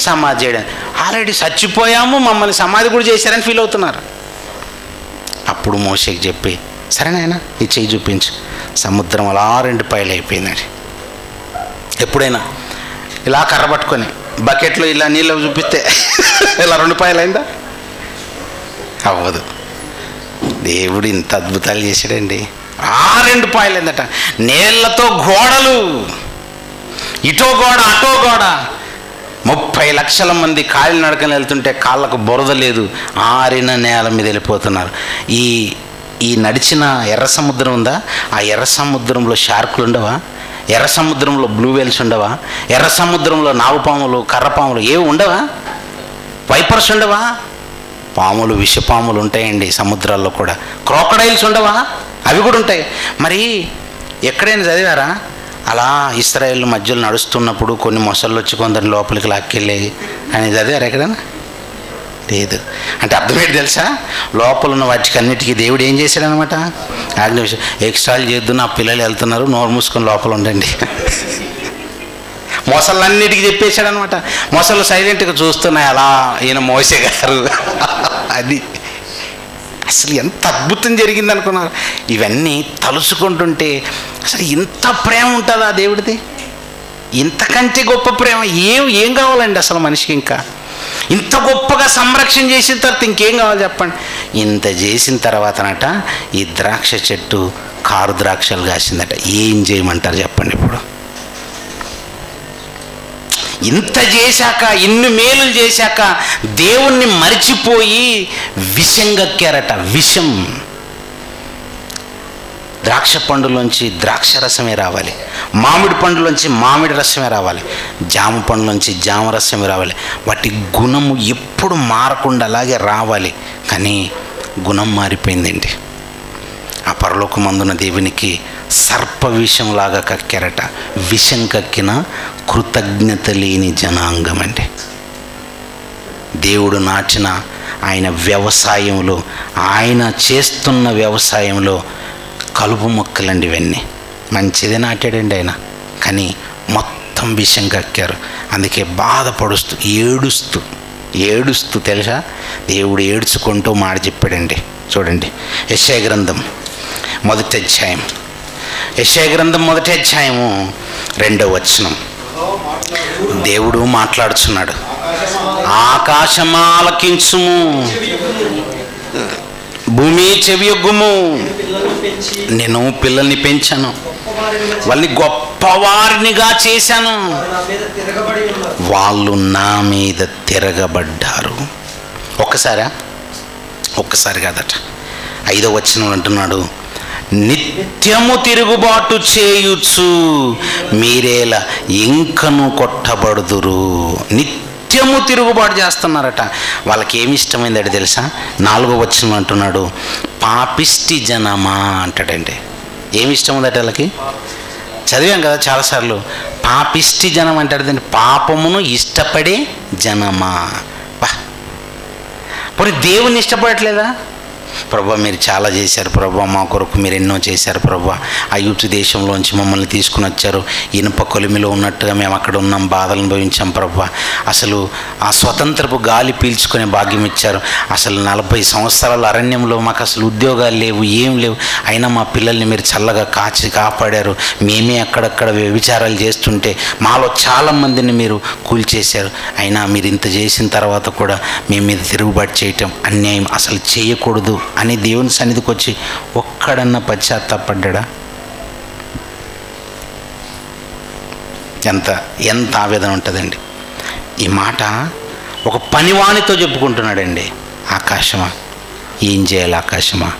A: సమాధి చేయడానికి, ఆల్రెడీ చచ్చిపోయాము, మమ్మల్ని సమాధి కూడా చేశారని ఫీల్ అవుతున్నారు. అప్పుడు మోషేకి చెప్పి, సరేనాయనా ఈ చెయ్యి చూపించు. సముద్రం అలా 2 పాయలు అయిపోయిందండి. ఎప్పుడైనా ఇలా కర్ర పట్టుకొని బకెట్లో ఇలా నీళ్ళు చూపిస్తే ఇలా 2 పాయలు అయిందా? అవ్వదు. దేవుడు ఇంత అద్భుతాలు చేశాడండి. 2 పాయలు అయిందట. నీళ్లతో గోడలు, ఇటో గోడ అటో గోడ. 30 లక్షల మంది కాళ్ళు నడకని వెళ్తుంటే కాళ్ళకు బురద లేదు, ఆరిన నేల మీద వెళ్ళిపోతున్నారు. ఈ నడిచిన ఎర్ర సముద్రం ఉందా, ఆ ఎర్ర సముద్రంలో షార్కులు ఉండవా? ఎర్ర సముద్రంలో బ్లూ వేల్స్ ఉండవా? ఎర్ర సముద్రంలో నాగుపాములు, కర్రపాములు ఏవి ఉండవా? వైపర్స్ ఉండవా? పాములు, విషపాములు ఉంటాయండి సముద్రాల్లో కూడా. క్రోకడైల్స్ ఉండవా? అవి కూడా ఉంటాయి. మరి ఎక్కడైనా చదివారా? అలా ఇశ్రాయేలు మధ్యలో నడుస్తున్నప్పుడు కొన్ని మొసళ్ళు వచ్చి కొందరు లోపలికి లాక్కెళ్ళేవి అని చదివారు ఎక్కడైనా? లేదు. అంటే అర్థమేంటి తెలుసా? లోపల ఉన్న వాటికి అన్నిటికీ దేవుడు ఏం చేశాడనమాట? ఆజ్ఞ ఎక్స్ట్రాలు చేద్దు, నా పిల్లలు వెళ్తున్నారు, నోరు మూసుకొని లోపల ఉండండి. మొసళ్ళన్నిటికీ చెప్పేశాడనమాట. మొసళ్ళు సైలెంట్గా చూస్తున్నాయి అలా, ఈయన మోసే గారు. అది అసలు ఎంత అద్భుతం జరిగింది అనుకున్నారు. ఇవన్నీ తలుచుకుంటుంటే అసలు ఇంత ప్రేమ ఉంటుందా దేవుడిది? ఇంతకంటే గొప్ప ప్రేమ ఏం కావాలండి అసలు మనిషికి? ఇంకా ఇంత గొప్పగా సంరక్షణ చేసిన తర్వాత ఇంకేం కావాలి చెప్పండి? ఇంత చేసిన తర్వాతనట ఈ ద్రాక్ష చెట్టు కారు ద్రాక్షలు కాసిందట. ఏం చేయమంటారు చెప్పండి? ఇప్పుడు ఇంత చేశాక, ఇన్ని మేలు చేశాక దేవుణ్ణి మరిచిపోయి విషం కక్కారట. విషం. ద్రాక్ష పండులోంచి ద్రాక్ష రసమే రావాలి, మామిడి పండులోంచి మామిడి రసమే రావాలి, జామ పండులోంచి జామ రసమే రావాలి. వాటి గుణము ఎప్పుడు మారకుండా అలాగే రావాలి. కానీ గుణం మారిపోయిందండి. ఆ పరలోకమందున దేవునికి సర్ప విషంలాగా కక్కారట. విషం కక్కిన కృతజ్ఞత లేని జనాంగం అండి. దేవుడు నాటిన ఆయన వ్యవసాయంలో, ఆయన చేస్తున్న వ్యవసాయంలో కలుపు మొక్కలండి ఇవన్నీ. మంచిదే నాటాడండి ఆయన, కానీ మొత్తం విషం కక్కారు. అందుకే బాధపడుస్తూ ఏడుస్తూ తెలుసా, దేవుడు ఏడ్చుకుంటూ మాట చెప్పాడండి. చూడండి, యెషయా గ్రంథం 1వ అధ్యాయం, యెషయా గ్రంథం 1వ అధ్యాయము 2వ వచనం. దేవుడు మాట్లాడుచున్నాడు. ఆకాశమా ఆలకించుము, భూమి చెవియొగ్గుము. నేను పిల్లల్ని పెంచాను, వాళ్ళని గొప్పవారినిగా చేశాను, వాళ్ళు నా మీద తిరగబడ్డారు. ఒక్కసారి కాదట. 5వ వచనం అంటున్నాడు, నిత్యము తిరుగుబాటు చేయుచు మీరేలా ఇంకను కొట్టబడుదురు. నిత్యము తిరుగుబాటు చేస్తున్నారట. వాళ్ళకి ఏమి ఇష్టమైందట తెలుసా? 4వ వచనం అంటున్నాడు, పాపిష్టి జనమా అంటాడండి. ఏమి ఇష్టం ఉందట వాళ్ళకి? చదివాం కదా చాలాసార్లు. పాపిష్టి జనం అంటాడు, పాపమును ఇష్టపడే జనమా. పోనీ దేవుణ్ణి ఇష్టపడట్లేదా? ప్రభా మీరు చాలా చేశారు ప్రభా, మా కొరకు మీరు ఎన్నో చేశారు ప్రభా. ఐగుప్తు దేశంలోంచి మమ్మల్ని తీసుకుని వచ్చారు, ఇనుప కొలిమిలో ఉన్నట్టుగా మేము అక్కడ ఉన్నాం, బాధలు అనుభవించాం ప్రభా. అసలు ఆ స్వతంత్రపు గాలి పీల్చుకునే భాగ్యం ఇచ్చారు. అసలు 40 సంవత్సరాల అరణ్యంలో మాకు అసలు ఉద్యోగాలు లేవు, ఏం లేవు. అయినా మా పిల్లల్ని మీరు చల్లగా కాపాడారు. మేమే అక్కడక్కడ వ్యభిచారాలు చేస్తుంటే మాలో చాలామందిని మీరు కూల్చేశారు. అయినా మీరు ఇంత చేసిన తర్వాత కూడా మేము మీద తిరుగుబాటు చేయటం అన్యాయం, అసలు చేయకూడదు అని దేవుని సన్నిధికి వచ్చి ఒక్కడన్నా పశ్చాత్తాపడ్డా? ఎంత ఆవేదన ఉంటుందండి. ఈ మాట ఒక పనివానితో చెప్పుకుంటున్నాడండి. ఆకాశమా ఏం చేయాలి? ఆకాశమా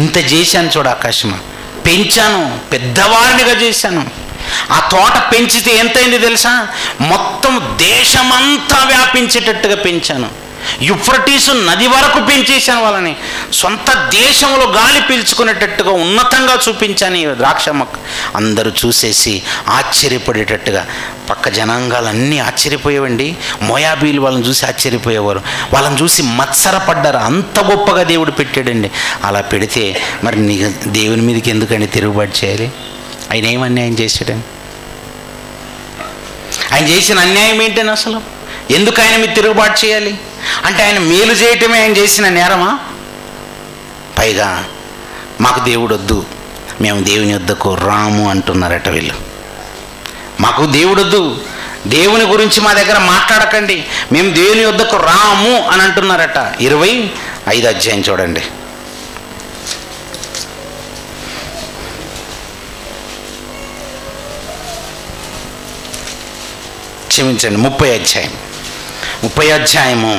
A: ఇంత చేశాను చూడు, ఆకాశమా పెంచాను, పెద్దవాడినిగా చేశాను. ఆ తోట పెంచితే ఎంతైంది తెలుసా? మొత్తం దేశమంతా వ్యాపించేటట్టుగా పెంచాను. యూఫ్రటీసు నది వరకు పెంచేశాను వాళ్ళని. సొంత దేశంలో గాలి పీల్చుకునేటట్టుగా ఉన్నతంగా చూపించాను ఈ ద్రాక్ష మొక్క. అందరూ చూసేసి ఆశ్చర్యపడేటట్టుగా, పక్క జనాంగాలన్నీ ఆశ్చర్యపోయేవండి. మోయాబీలు వాళ్ళని చూసి ఆశ్చర్యపోయేవారు, వాళ్ళని చూసి మత్సరపడ్డారు. అంత గొప్పగా దేవుడు పెట్టాడండి. అలా పెడితే మరి నీకు దేవుని మీదకి ఎందుకండి తిరుగుబాటు చేయాలి? ఆయన ఏం అన్యాయం చేశాడని? ఆయన చేసిన అన్యాయం ఏంటని? అసలు ఎందుకు ఆయన మీద తిరుగుబాటు చేయాలి? అంటే ఆయన మేలు చేయటమే ఆయన చేసిన నేరమా? పైగా మాకు దేవుడు వద్దు, మేము దేవుని వద్దకు రాము అంటున్నారట వీళ్ళు. మాకు దేవుడు వద్దు, దేవుని గురించి మా దగ్గర మాట్లాడకండి, మేము దేవుని యొద్దకు రాము అని అంటున్నారట. 25 అధ్యాయం చూడండి. క్షమించండి, 30 అధ్యాయము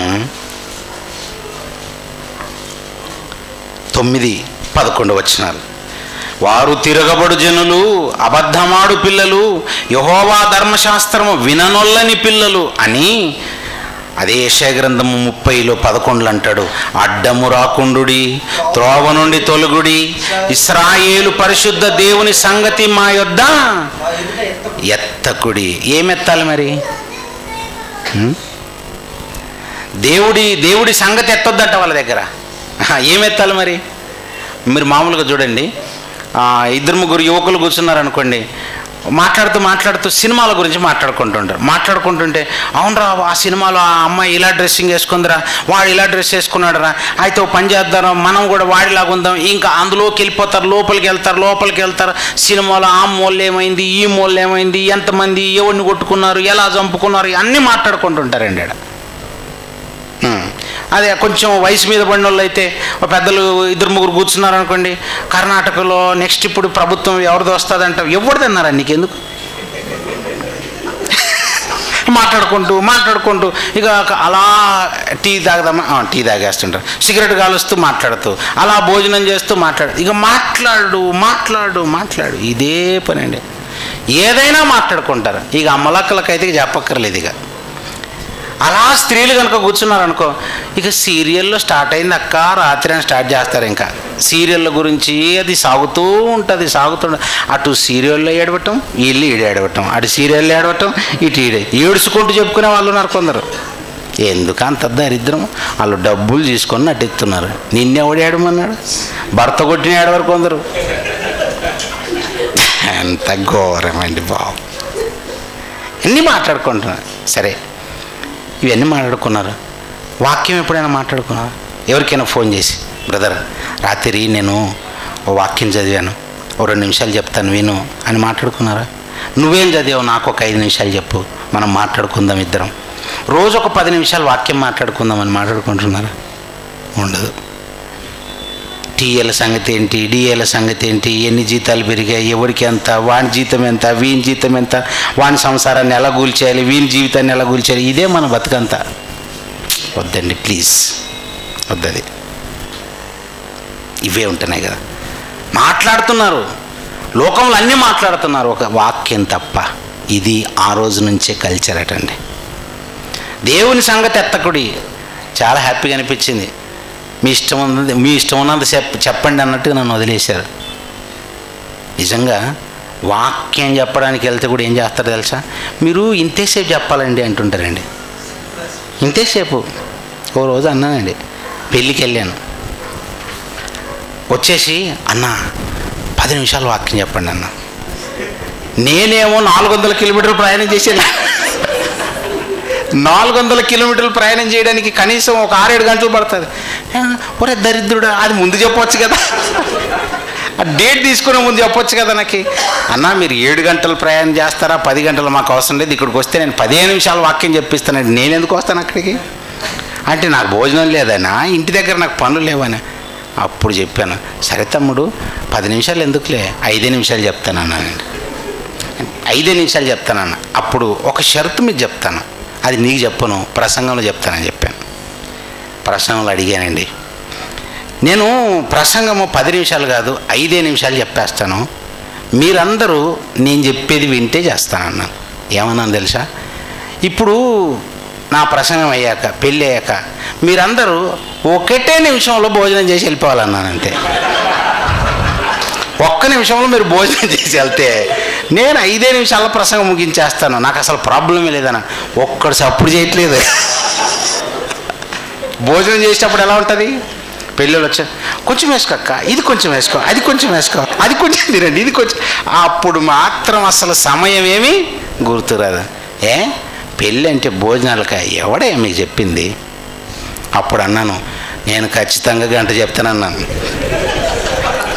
A: 9-11 వచనాలు. వారు తిరగబడు జనులు, అబద్ధమాడు పిల్లలు, యెహోవా ధర్మశాస్త్రము విననొల్లని పిల్లలు అని అదే యెషయా గ్రంథము 30:11 అంటాడు. అడ్డము రాకుండుడి, త్రోవ నుండి తొలగుడి, ఇశ్రాయేలు పరిశుద్ధ దేవుని సంగతి మా యొద్ద ఎత్తకుడి. ఏమెత్తాలి మరి? దేవుడి సంగతి ఎత్తొద్దట వాళ్ళ దగ్గర. ఏమెత్తాలి మరి? మీరు మామూలుగా చూడండి, 2-3 యువకులు కూర్చున్నారనుకోండి, మాట్లాడుతూ సినిమాల గురించి మాట్లాడుకుంటుంటే, అవునరా ఆ సినిమాలో ఆ అమ్మాయి ఇలా డ్రెస్సింగ్ వేసుకుందిరా, వాడు ఇలా డ్రెస్ వేసుకున్నాడురా, అయితే ఓ పని చేద్దాం, మనం కూడా వాడిలాగా ఉందాం. ఇంకా అందులోకి వెళ్ళిపోతారు, లోపలికి వెళ్తారు. సినిమాలో ఆ మూల ఏమైంది, ఈ మూల ఏమైంది, ఎంతమంది ఎవరిని కొట్టుకున్నారు, ఎలా చంపుకున్నారు, అన్నీ మాట్లాడుకుంటుంటారండి ఆడ. అదే కొంచెం వయసు మీద పడిన వాళ్ళు అయితే, పెద్దలు 2-3 కూర్చున్నారు అనుకోండి, కర్ణాటకలో నెక్స్ట్ ఇప్పుడు ప్రభుత్వం ఎవరిది వస్తుందంట. ఎవరిదన్నారా నీకెందుకు? మాట్లాడుకుంటూ ఇక అలా టీ తాగేస్తుంటారు, సిగరెట్ కాలుస్తూ మాట్లాడుతూ, అలా భోజనం చేస్తూ ఇక మాట్లాడు ఇదే పని అండి. ఏదైనా మాట్లాడుకుంటారు. ఇక అమ్మలక్కలకైతే చెప్పక్కర్లేదు. ఇక అలా స్త్రీలు కనుక కూర్చున్నారనుకో, ఇక సీరియల్లో స్టార్ట్ అయింది అక్క, రాత్రి అని స్టార్ట్ చేస్తారు. ఇంకా సీరియళ్ళ గురించి అది సాగుతూ ఉంటుంది. అటు సీరియల్లో ఏడవటం, వీళ్ళు ఏడవటం, అటు సీరియల్లో ఏడవటం, ఇటు ఏడుచుకుంటూ చెప్పుకునే వాళ్ళు ఉన్నారు కొందరు. ఎందుకు అంత దరిద్రం? వాళ్ళు డబ్బులు తీసుకొని నటిస్తున్నారు. నిన్నెవడు ఏడమన్నాడు? భర్త కొట్టిన ఏడవరు కొందరు. ఎంత ఘోరమండి బాబు. అన్నీ మాట్లాడుకుంటున్నారు. సరే, ఇవన్నీ మాట్లాడుకున్నారు. వాక్యం ఎప్పుడైనా మాట్లాడుకున్నారు? ఎవరికైనా ఫోన్ చేసి, బ్రదర్ రాత్రి నేను ఓ వాక్యం చదివాను, ఓ 2 నిమిషాలు చెప్తాను విను అని మాట్లాడుకున్నారా? నువ్వేం చదివావు, నాకు ఒక 5 నిమిషాలు చెప్పు, మనం మాట్లాడుకుందాం ఇద్దరం. రోజు ఒక 10 నిమిషాలు వాక్యం మాట్లాడుకుందాం అని మాట్లాడుకుంటున్నారా? ఉండదు. టీఏల సంగతి ఏంటి, డిఏల సంగతి ఏంటి, ఎన్ని జీతాలు పెరిగాయి, ఎవరికి ఎంత, వాని జీతం ఎంత, వీని జీతం ఎంత, వాని సంసారాన్ని ఎలా కూల్చేయాలి, వీని జీవితాన్ని ఎలా కూల్చేయాలి, ఇదే మన బతుకంతా. వద్దండి ప్లీజ్, వద్దది. ఇవే ఉంటున్నాయి కదా. మాట్లాడుతున్నారు, లోకంలో అన్నీ మాట్లాడుతున్నారు, ఒక వాక్యం తప్ప. ఇది ఆ రోజు నుంచే కల్చర్ అటండి. దేవుని సంగతి ఎత్తకుడి. చాలా హ్యాపీగా అనిపించింది. మీ ఇష్టం ఉన్నంత చెప్పండి అన్నట్టుగా నన్ను వదిలేశారు. నిజంగా వాక్యం చెప్పడానికి వెళ్తే కూడా ఏం చేస్తారో తెలుసా? మీరు ఇంతేసేపు చెప్పాలండి అంటుంటారండి. ఇంతేసేపు. ఓ రోజు అన్నానండి, పెళ్ళికి వెళ్ళాను, వచ్చేసి అన్న 10 నిమిషాలు వాక్యం చెప్పండి అన్న. నేనేమో 400 కిలోమీటర్లు ప్రయాణం చేశాను. 400 కిలోమీటర్లు ప్రయాణం చేయడానికి కనీసం ఒక 6-7 గంటలు పడుతుంది. ఒరే దరిద్రుడా, అది ముందు చెప్పవచ్చు కదా, ఆ డేట్ తీసుకునే ముందు చెప్పొచ్చు కదా నాకు. అన్న మీరు 7 గంటలు ప్రయాణం చేస్తారా, 10 గంటలు మాకు అవసరం లేదు, ఇక్కడికి వస్తే నేను 15 నిమిషాలు వాక్యం చెప్పిస్తానండి. నేను ఎందుకు వస్తాను అక్కడికి అంటే, నాకు భోజనం లేదనా, ఇంటి దగ్గర నాకు పనులు లేవనా. అప్పుడు చెప్పాను, సరే తమ్ముడు 10 నిమిషాలు ఎందుకులే, 5 నిమిషాలు చెప్తానన్నానండి. 5 నిమిషాలు చెప్తానన్న. అప్పుడు ఒక షరతు మీద చెప్తాను, అది నీకు చెప్పను, ప్రసంగంలో చెప్తానని చెప్పాను. ప్రసంగంలో అడిగానండి, నేను ప్రసంగము 10 నిమిషాలు కాదు 5 నిమిషాలు చెప్పేస్తాను, మీరందరూ నేను చెప్పేది వింటే చేస్తానన్నాను. ఏమన్నాను తెలుసా? ఇప్పుడు నా ప్రసంగం అయ్యాక, పెళ్ళి అయ్యాక మీరందరూ 1 నిమిషంలో భోజనం చేసి వెళ్ళిపోవాలన్నాను. అంతే. 1 నిమిషంలో మీరు భోజనం చేసి వెళ్తే నేను 5 నిమిషాల ప్రసంగం ముగించేస్తాను, నాకు అసలు ప్రాబ్లమే లేదన్న. ఒక్కడు సప్పుడు చేయట్లేదు. భోజనం చేసేటప్పుడు ఎలా ఉంటుంది? పెళ్ళిళ్ళు వచ్చా, కొంచెం వేసుకోక్క, ఇది కొంచెం వేసుకో, అది కొంచెం వేసుకో, అది కొంచెం తినండి, ఇది కొంచెం. అప్పుడు మాత్రం అసలు సమయం ఏమీ గుర్తురాదు. పెళ్ళి అంటే భోజనాలకా? ఎవడే మీకు చెప్పింది? అప్పుడు అన్నాను, నేను ఖచ్చితంగా 1 గంట చెప్తానన్నాను.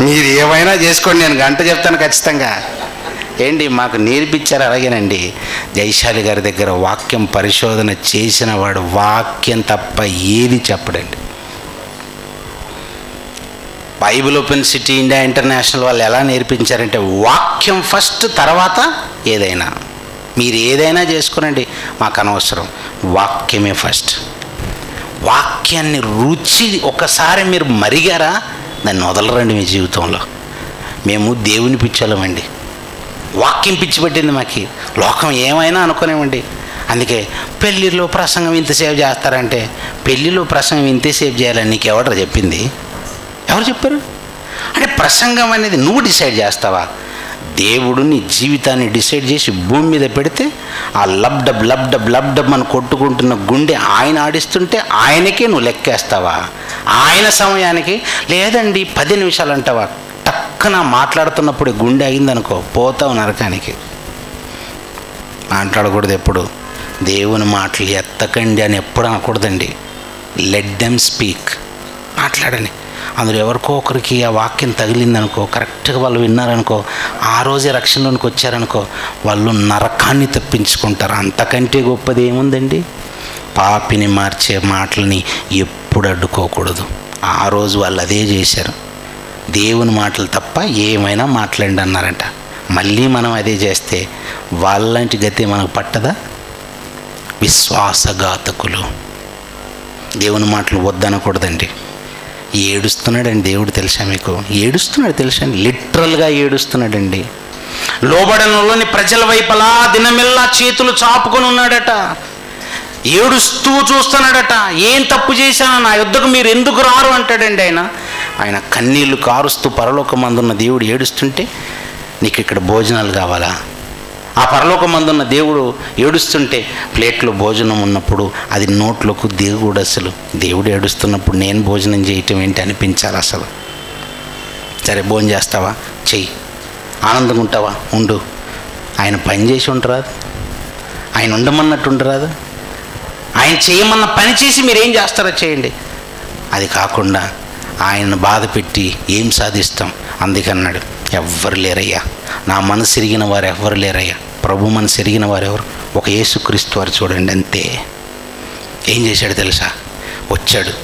A: మీరు ఏమైనా చేసుకోండి, నేను 1 గంట చెప్తాను ఖచ్చితంగా. ఏంటి మాకు నేర్పించారు. అలాగేనండి, జైశాలి గారి దగ్గర వాక్యం పరిశోధన చేసిన వాడు వాక్యం తప్ప ఏది చెప్పడండి. Bible open city India international వాళ్ళు ఎలా నేర్పించారంటే వాక్యం ఫస్ట్, తర్వాత ఏదైనా. మీరు ఏదైనా చేసుకునండి, మాకు అనవసరం, వాక్యమే ఫస్ట్. వాక్యాన్ని రుచి ఒకసారి మీరు మరిగారా దాన్ని వదలరండి మీ జీవితంలో. మేము దేవుని పిచ్చోళ్ళమండి, వాక్యం పిచ్చి పెట్టింది మాకు. లోకం ఏమైనా అనుకునేమండి. అందుకే పెళ్ళిలో ప్రసంగం ఇంతసేపు చేస్తారంటే, పెళ్ళిలో ప్రసంగం ఇంతసేపు చేయాలని నీకు ఎవరు చెప్పింది? ఎవరు చెప్పారు? అంటే ప్రసంగం అనేది నువ్వు డిసైడ్ చేస్తావా? దేవుడు నీ జీవితాన్ని డిసైడ్ చేసి భూమి మీద పెడితే ఆ లబ్డబ్ లబ్డబ్ లబ్డబ్ అని కొట్టుకుంటున్న గుండె ఆయన ఆడిస్తుంటే ఆయనకే నువ్వు లెక్కేస్తావా? ఆయన సమయానికి లేదండి 10 నిమిషాలు అంటావా? టక్కన మాట్లాడుతున్నప్పుడు గుండె అయిందనుకో, పోతావు నరకానికి. మాట్లాడకూడదు ఎప్పుడు. దేవుని మాటలు ఎత్తకండి అని ఎప్పుడు అనకూడదండి. లెట్ దెమ్ స్పీక్, మాట్లాడని. అందులో ఎవరికో ఒకరికి ఆ వాక్యం తగిలిందనుకో, కరెక్ట్గా వాళ్ళు విన్నారనుకో, ఆ రోజే రక్షణలోనికి వచ్చారనుకో, వాళ్ళు నరకాన్ని తప్పించుకుంటారు. అంతకంటే గొప్పది ఏముందండి? పాపిని మార్చే మాటలని ఎప్పుడు అడ్డుకోకూడదు. ఆ రోజు వాళ్ళు అదే చేశారు. దేవుని మాటలు తప్ప ఏమైనా మాట్లాడండి అన్నారంట. మళ్ళీ మనం అదే చేస్తే వాళ్ళంటి గతి మనకు పట్టదా? విశ్వాసఘాతకులు. దేవుని మాటలు వద్దనకూడదండి. ఏడుస్తున్నాడండి దేవుడు, తెలుసా మీకు? ఏడుస్తున్నాడు తెలుసా? లిటరల్గా ఏడుస్తున్నాడండి. లోబడనంలోని ప్రజల వైపలా దినమెల్లా చేతులు చాపుకొని ఉన్నాడట. ఏడుస్తూ చూస్తున్నాడట. ఏం తప్పు చేశాను, నా యుద్ధకు మీరు ఎందుకు రారు అంటాడండి ఆయన కన్నీళ్లు కారుస్తూ పరలోకమందున్న దేవుడు ఏడుస్తుంటే నీకు ఇక్కడ భోజనాలు కావాలా? ఆ పరలోకమందున్న దేవుడు ఏడుస్తుంటే ప్లేట్లో భోజనం ఉన్నప్పుడు అది నోట్లోకి దేవుడు, అసలు దేవుడు ఏడుస్తున్నప్పుడు నేను భోజనం చేయటం ఏంటి అనిపించాలి అసలు. సరే భోజనం చేస్తావా? చెయ్యి. ఆనందంగా ఉంటావా? ఉండు. ఆయన పని చేసి ఉండరాదు? ఆయన ఉండమన్నట్టు ఉండరాదు? ఆయన చేయమన్న పని చేసి మీరేం చేస్తారో చేయండి. అది కాకుండా ఆయనను బాధ పెట్టి ఏం సాధిస్తాం? అందుకన్నాడు, ఎవ్వరు లేరయ్యా, నా మనసు ఎరిగిన వారు ఎవ్వరు లేరయ్యా. ప్రభు మనసు ఎరిగిన వారు ఎవరు? ఒక యేసుక్రీస్తు వారు చూడండి, అంతే. ఏం చేశాడు తెలుసా? వచ్చాడు,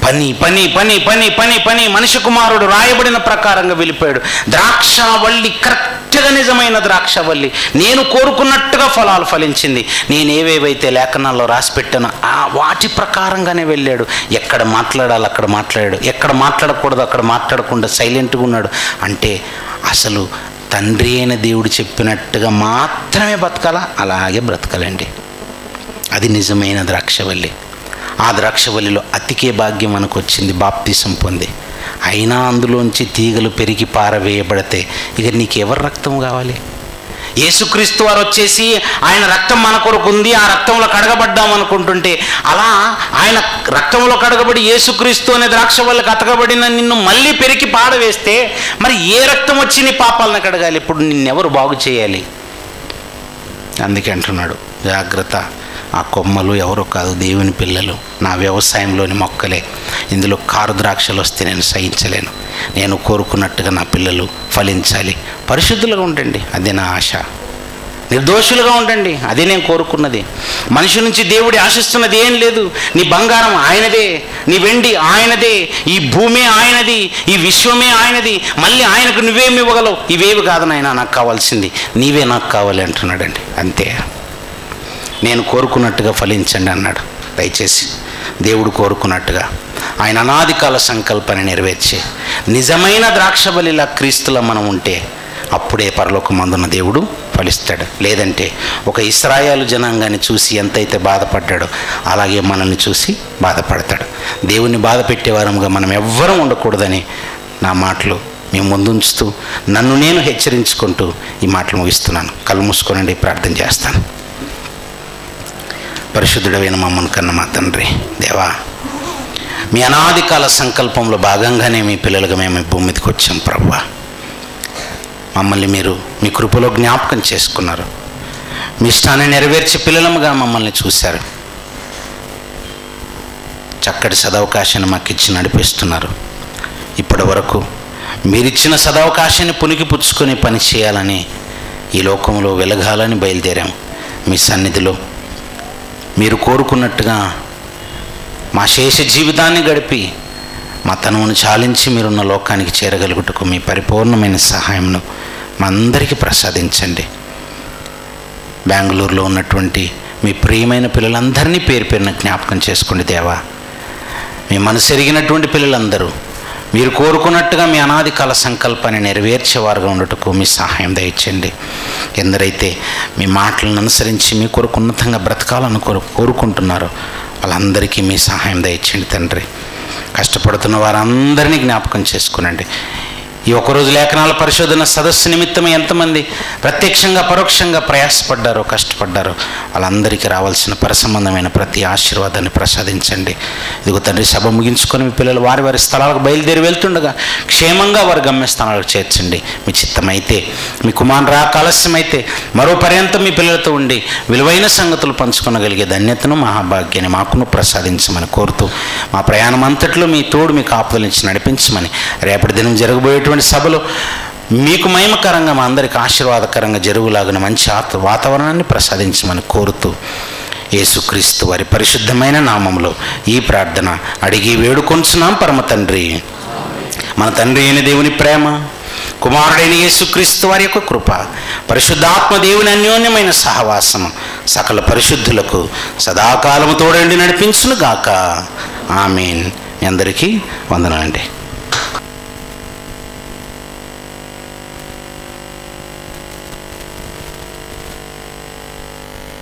A: పని పని పని పని పని పని మనిషి కుమారుడు రాయబడిన ప్రకారంగా వెళ్ళిపోయాడు. ద్రాక్షవల్లి కరెక్ట్గా నిజమైన ద్రాక్షవల్లి, నేను కోరుకున్నట్టుగా ఫలాలు ఫలించింది. నేను ఏవేవైతే లేఖనాల్లో రాసి పెట్టానో వాటి ప్రకారంగానే వెళ్ళాడు. ఎక్కడ మాట్లాడాలి అక్కడ మాట్లాడాడు, ఎక్కడ మాట్లాడకూడదు అక్కడ మాట్లాడకుండా సైలెంట్గా ఉన్నాడు. అంటే అసలు తండ్రి అయిన దేవుడు చెప్పినట్టుగా మాత్రమే బతకాలా, అలాగే బ్రతకాలండి. అది నిజమైన ద్రాక్షవల్లి. ఆ ద్రాక్షవల్లిలో అతికే భాగ్యం మనకు వచ్చింది, బాప్తిసం పొంది. అయినా అందులోంచి తీగలు పెరిగి పారవేయబడితే ఇక నీకెవరు రక్తం కావాలి? యేసుక్రీస్తు వారు వచ్చేసి ఆయన రక్తం మన కొరకు ఉంది, ఆ రక్తంలో కడగబడ్డాం అనుకుంటుంటే, అలా ఆయన రక్తంలో కడగబడి యేసుక్రీస్తు అనే ద్రాక్షవల్లికి అతకబడిన నిన్ను మళ్ళీ పెరిగి పాడవేస్తే మరి ఏ రక్తం వచ్చి నీ పాపాలను కడగాలి? ఇప్పుడు నిన్నెవరు బాగు చేయాలి? అందుకే అంటున్నాడు, జాగ్రత్త, ఆ కొమ్మలు ఎవరో కాదు, దేవుని పిల్లలు, నా వ్యవసాయంలోని మొక్కలే. ఇందులో కారు ద్రాక్షలు వస్తే నేను సహించలేను. నేను కోరుకున్నట్టుగా నా పిల్లలు ఫలించాలి. పరిశుద్ధులుగా ఉండండి, అదే నా ఆశ. నిర్దోషులుగా ఉండండి, అదే నేను కోరుకున్నది. మనిషి నుంచి దేవుడి ఆశిస్తున్నది ఏం లేదు. నీ బంగారం ఆయనదే, నీ వెండి ఆయనదే, ఈ భూమి ఆయనది, ఈ విశ్వమే ఆయనది. మళ్ళీ ఆయనకు నువ్వేమి ఇవ్వగలవు? ఇవేవి కాదు నాయనా నాకు కావాల్సింది, నీవే నాకు కావాలి అంటున్నాడండి. అంతే. నేను కోరుకున్నట్టుగా ఫలించండి అన్నాడు. దయచేసి దేవుడు కోరుకున్నట్టుగా ఆయన అనాదికాల సంకల్పాన్ని నెరవేర్చే నిజమైన ద్రాక్షబలిలా క్రీస్తులో మనం ఉంటే అప్పుడే పరలోకమందున్న దేవుడు ఫలిస్తాడు. లేదంటే ఒక ఇశ్రాయేలు జనాంగాన్ని చూసి ఎంతైతే బాధపడ్డాడో అలాగే మనల్ని చూసి బాధపడతాడు. దేవుణ్ణి బాధ పెట్టేవారముగా మనం ఎవ్వరం ఉండకూడదని నా మాటలు మేము ముందుంచుతూ నన్ను నేను హెచ్చరించుకుంటూ ఈ మాటలు ముగిస్తున్నాను. కళ్ళు మూసుకోనండి, ప్రార్థన చేస్తాను. పరిశుద్ధుడైన మమ్మల్ని కన్న మా తండ్రి దేవా, మీ అనాదికాల సంకల్పంలో భాగంగానే మీ పిల్లలుగా మేము భూమి మీదకి వచ్చాం ప్రభువా. మమ్మల్ని మీరు మీ కృపలో జ్ఞాపకం చేసుకున్నారు. మీ ఇష్టాన్ని నెరవేర్చే పిల్లలముగా మమ్మల్ని చూశారు. చక్కటి సదవకాశాన్ని మాకు ఇచ్చి నడిపిస్తున్నారు. ఇప్పటి వరకు మీరిచ్చిన సదవకాశాన్ని పుణికిపుచ్చుకొని పని చేయాలని ఈ లోకంలో వెలగాలని బయలుదేరాము. మీ సన్నిధిలో మీరు కోరుకున్నట్టుగా మా శేష జీవితాన్ని గడిపి మా తనువును చాలించి మీరున్న లోకానికి చేరగలుగుటకు మీ పరిపూర్ణమైన సహాయంను మా అందరికీ ప్రసాదించండి. బెంగళూరులో ఉన్నటువంటి మీ ప్రియమైన పిల్లలందరినీ పేరు పేరున జ్ఞాపకం చేసుకోండి దేవా. మీ మనసు ఎరిగినటువంటి పిల్లలందరూ మీరు కోరుకున్నట్టుగా మీ అనాది కాల సంకల్పాన్ని నెరవేర్చేవారుగా ఉండటకు మీ సహాయం దయచేయండి. ఎందరైతే మీ మాటలను అనుసరించి మీ కొరకు ఉన్నతంగా బ్రతకాలని కోరుకుంటున్నారో వాళ్ళందరికీ మీ సహాయం దయచేయండి తండ్రి. కష్టపడుతున్న వారందరినీ జ్ఞాపకం చేసుకునండి. ఈ ఒకరోజు లేఖనాల పరిశోధన సదస్సు నిమిత్తం ఎంతమంది ప్రత్యక్షంగా పరోక్షంగా ప్రయాసపడ్డారో, కష్టపడ్డారో వాళ్ళందరికీ రావాల్సిన పరసంబంధమైన ప్రతి ఆశీర్వాదాన్ని ప్రసాదించండి. ఇదిగో తండ్రి, సభ ముగించుకొని మీ పిల్లలు వారి వారి స్థలాలకు బయలుదేరి వెళ్తుండగా క్షేమంగా వారి గమ్యస్థానాలకు చేర్చండి. మీ చిత్తమైతే, మీ కుమారుని రాక ఆలస్యమైతే మరో పర్యంతం మీ పిల్లలతో ఉండి విలువైన సంగతులు పంచుకొనగలిగే ధన్యతను, మహాభాగ్యాన్ని మాకును ప్రసాదించమని కోరుతూ మా ప్రయాణం అంతట్లో మీ తోడు, మీ కాపుదలించి నడిపించమని, రేపటి దినం జరగబోయేటువంటి సభలో మీకు మహిమకరంగా మా అందరికి ఆశీర్వాదకరంగా జరుగులాగిన మంచి వాతావరణాన్ని ప్రసాదించమని కోరుతూ యేసుక్రీస్తు వారి పరిశుద్ధమైన నామములో ఈ ప్రార్థన అడిగి వేడుకొంచున్నాం పరమ తండ్రి. మన తండ్రి అయిన దేవుని ప్రేమ, కుమారుడైన యేసుక్రీస్తు వారి యొక్క కృప, పరిశుద్ధాత్మ దేవుని అన్యోన్యమైన సహవాసము సకల పరిశుద్ధులకు సదాకాలము తోడండి నడిపించును గాక. ఆమేన్. మీ అందరికీ వందనాలండి.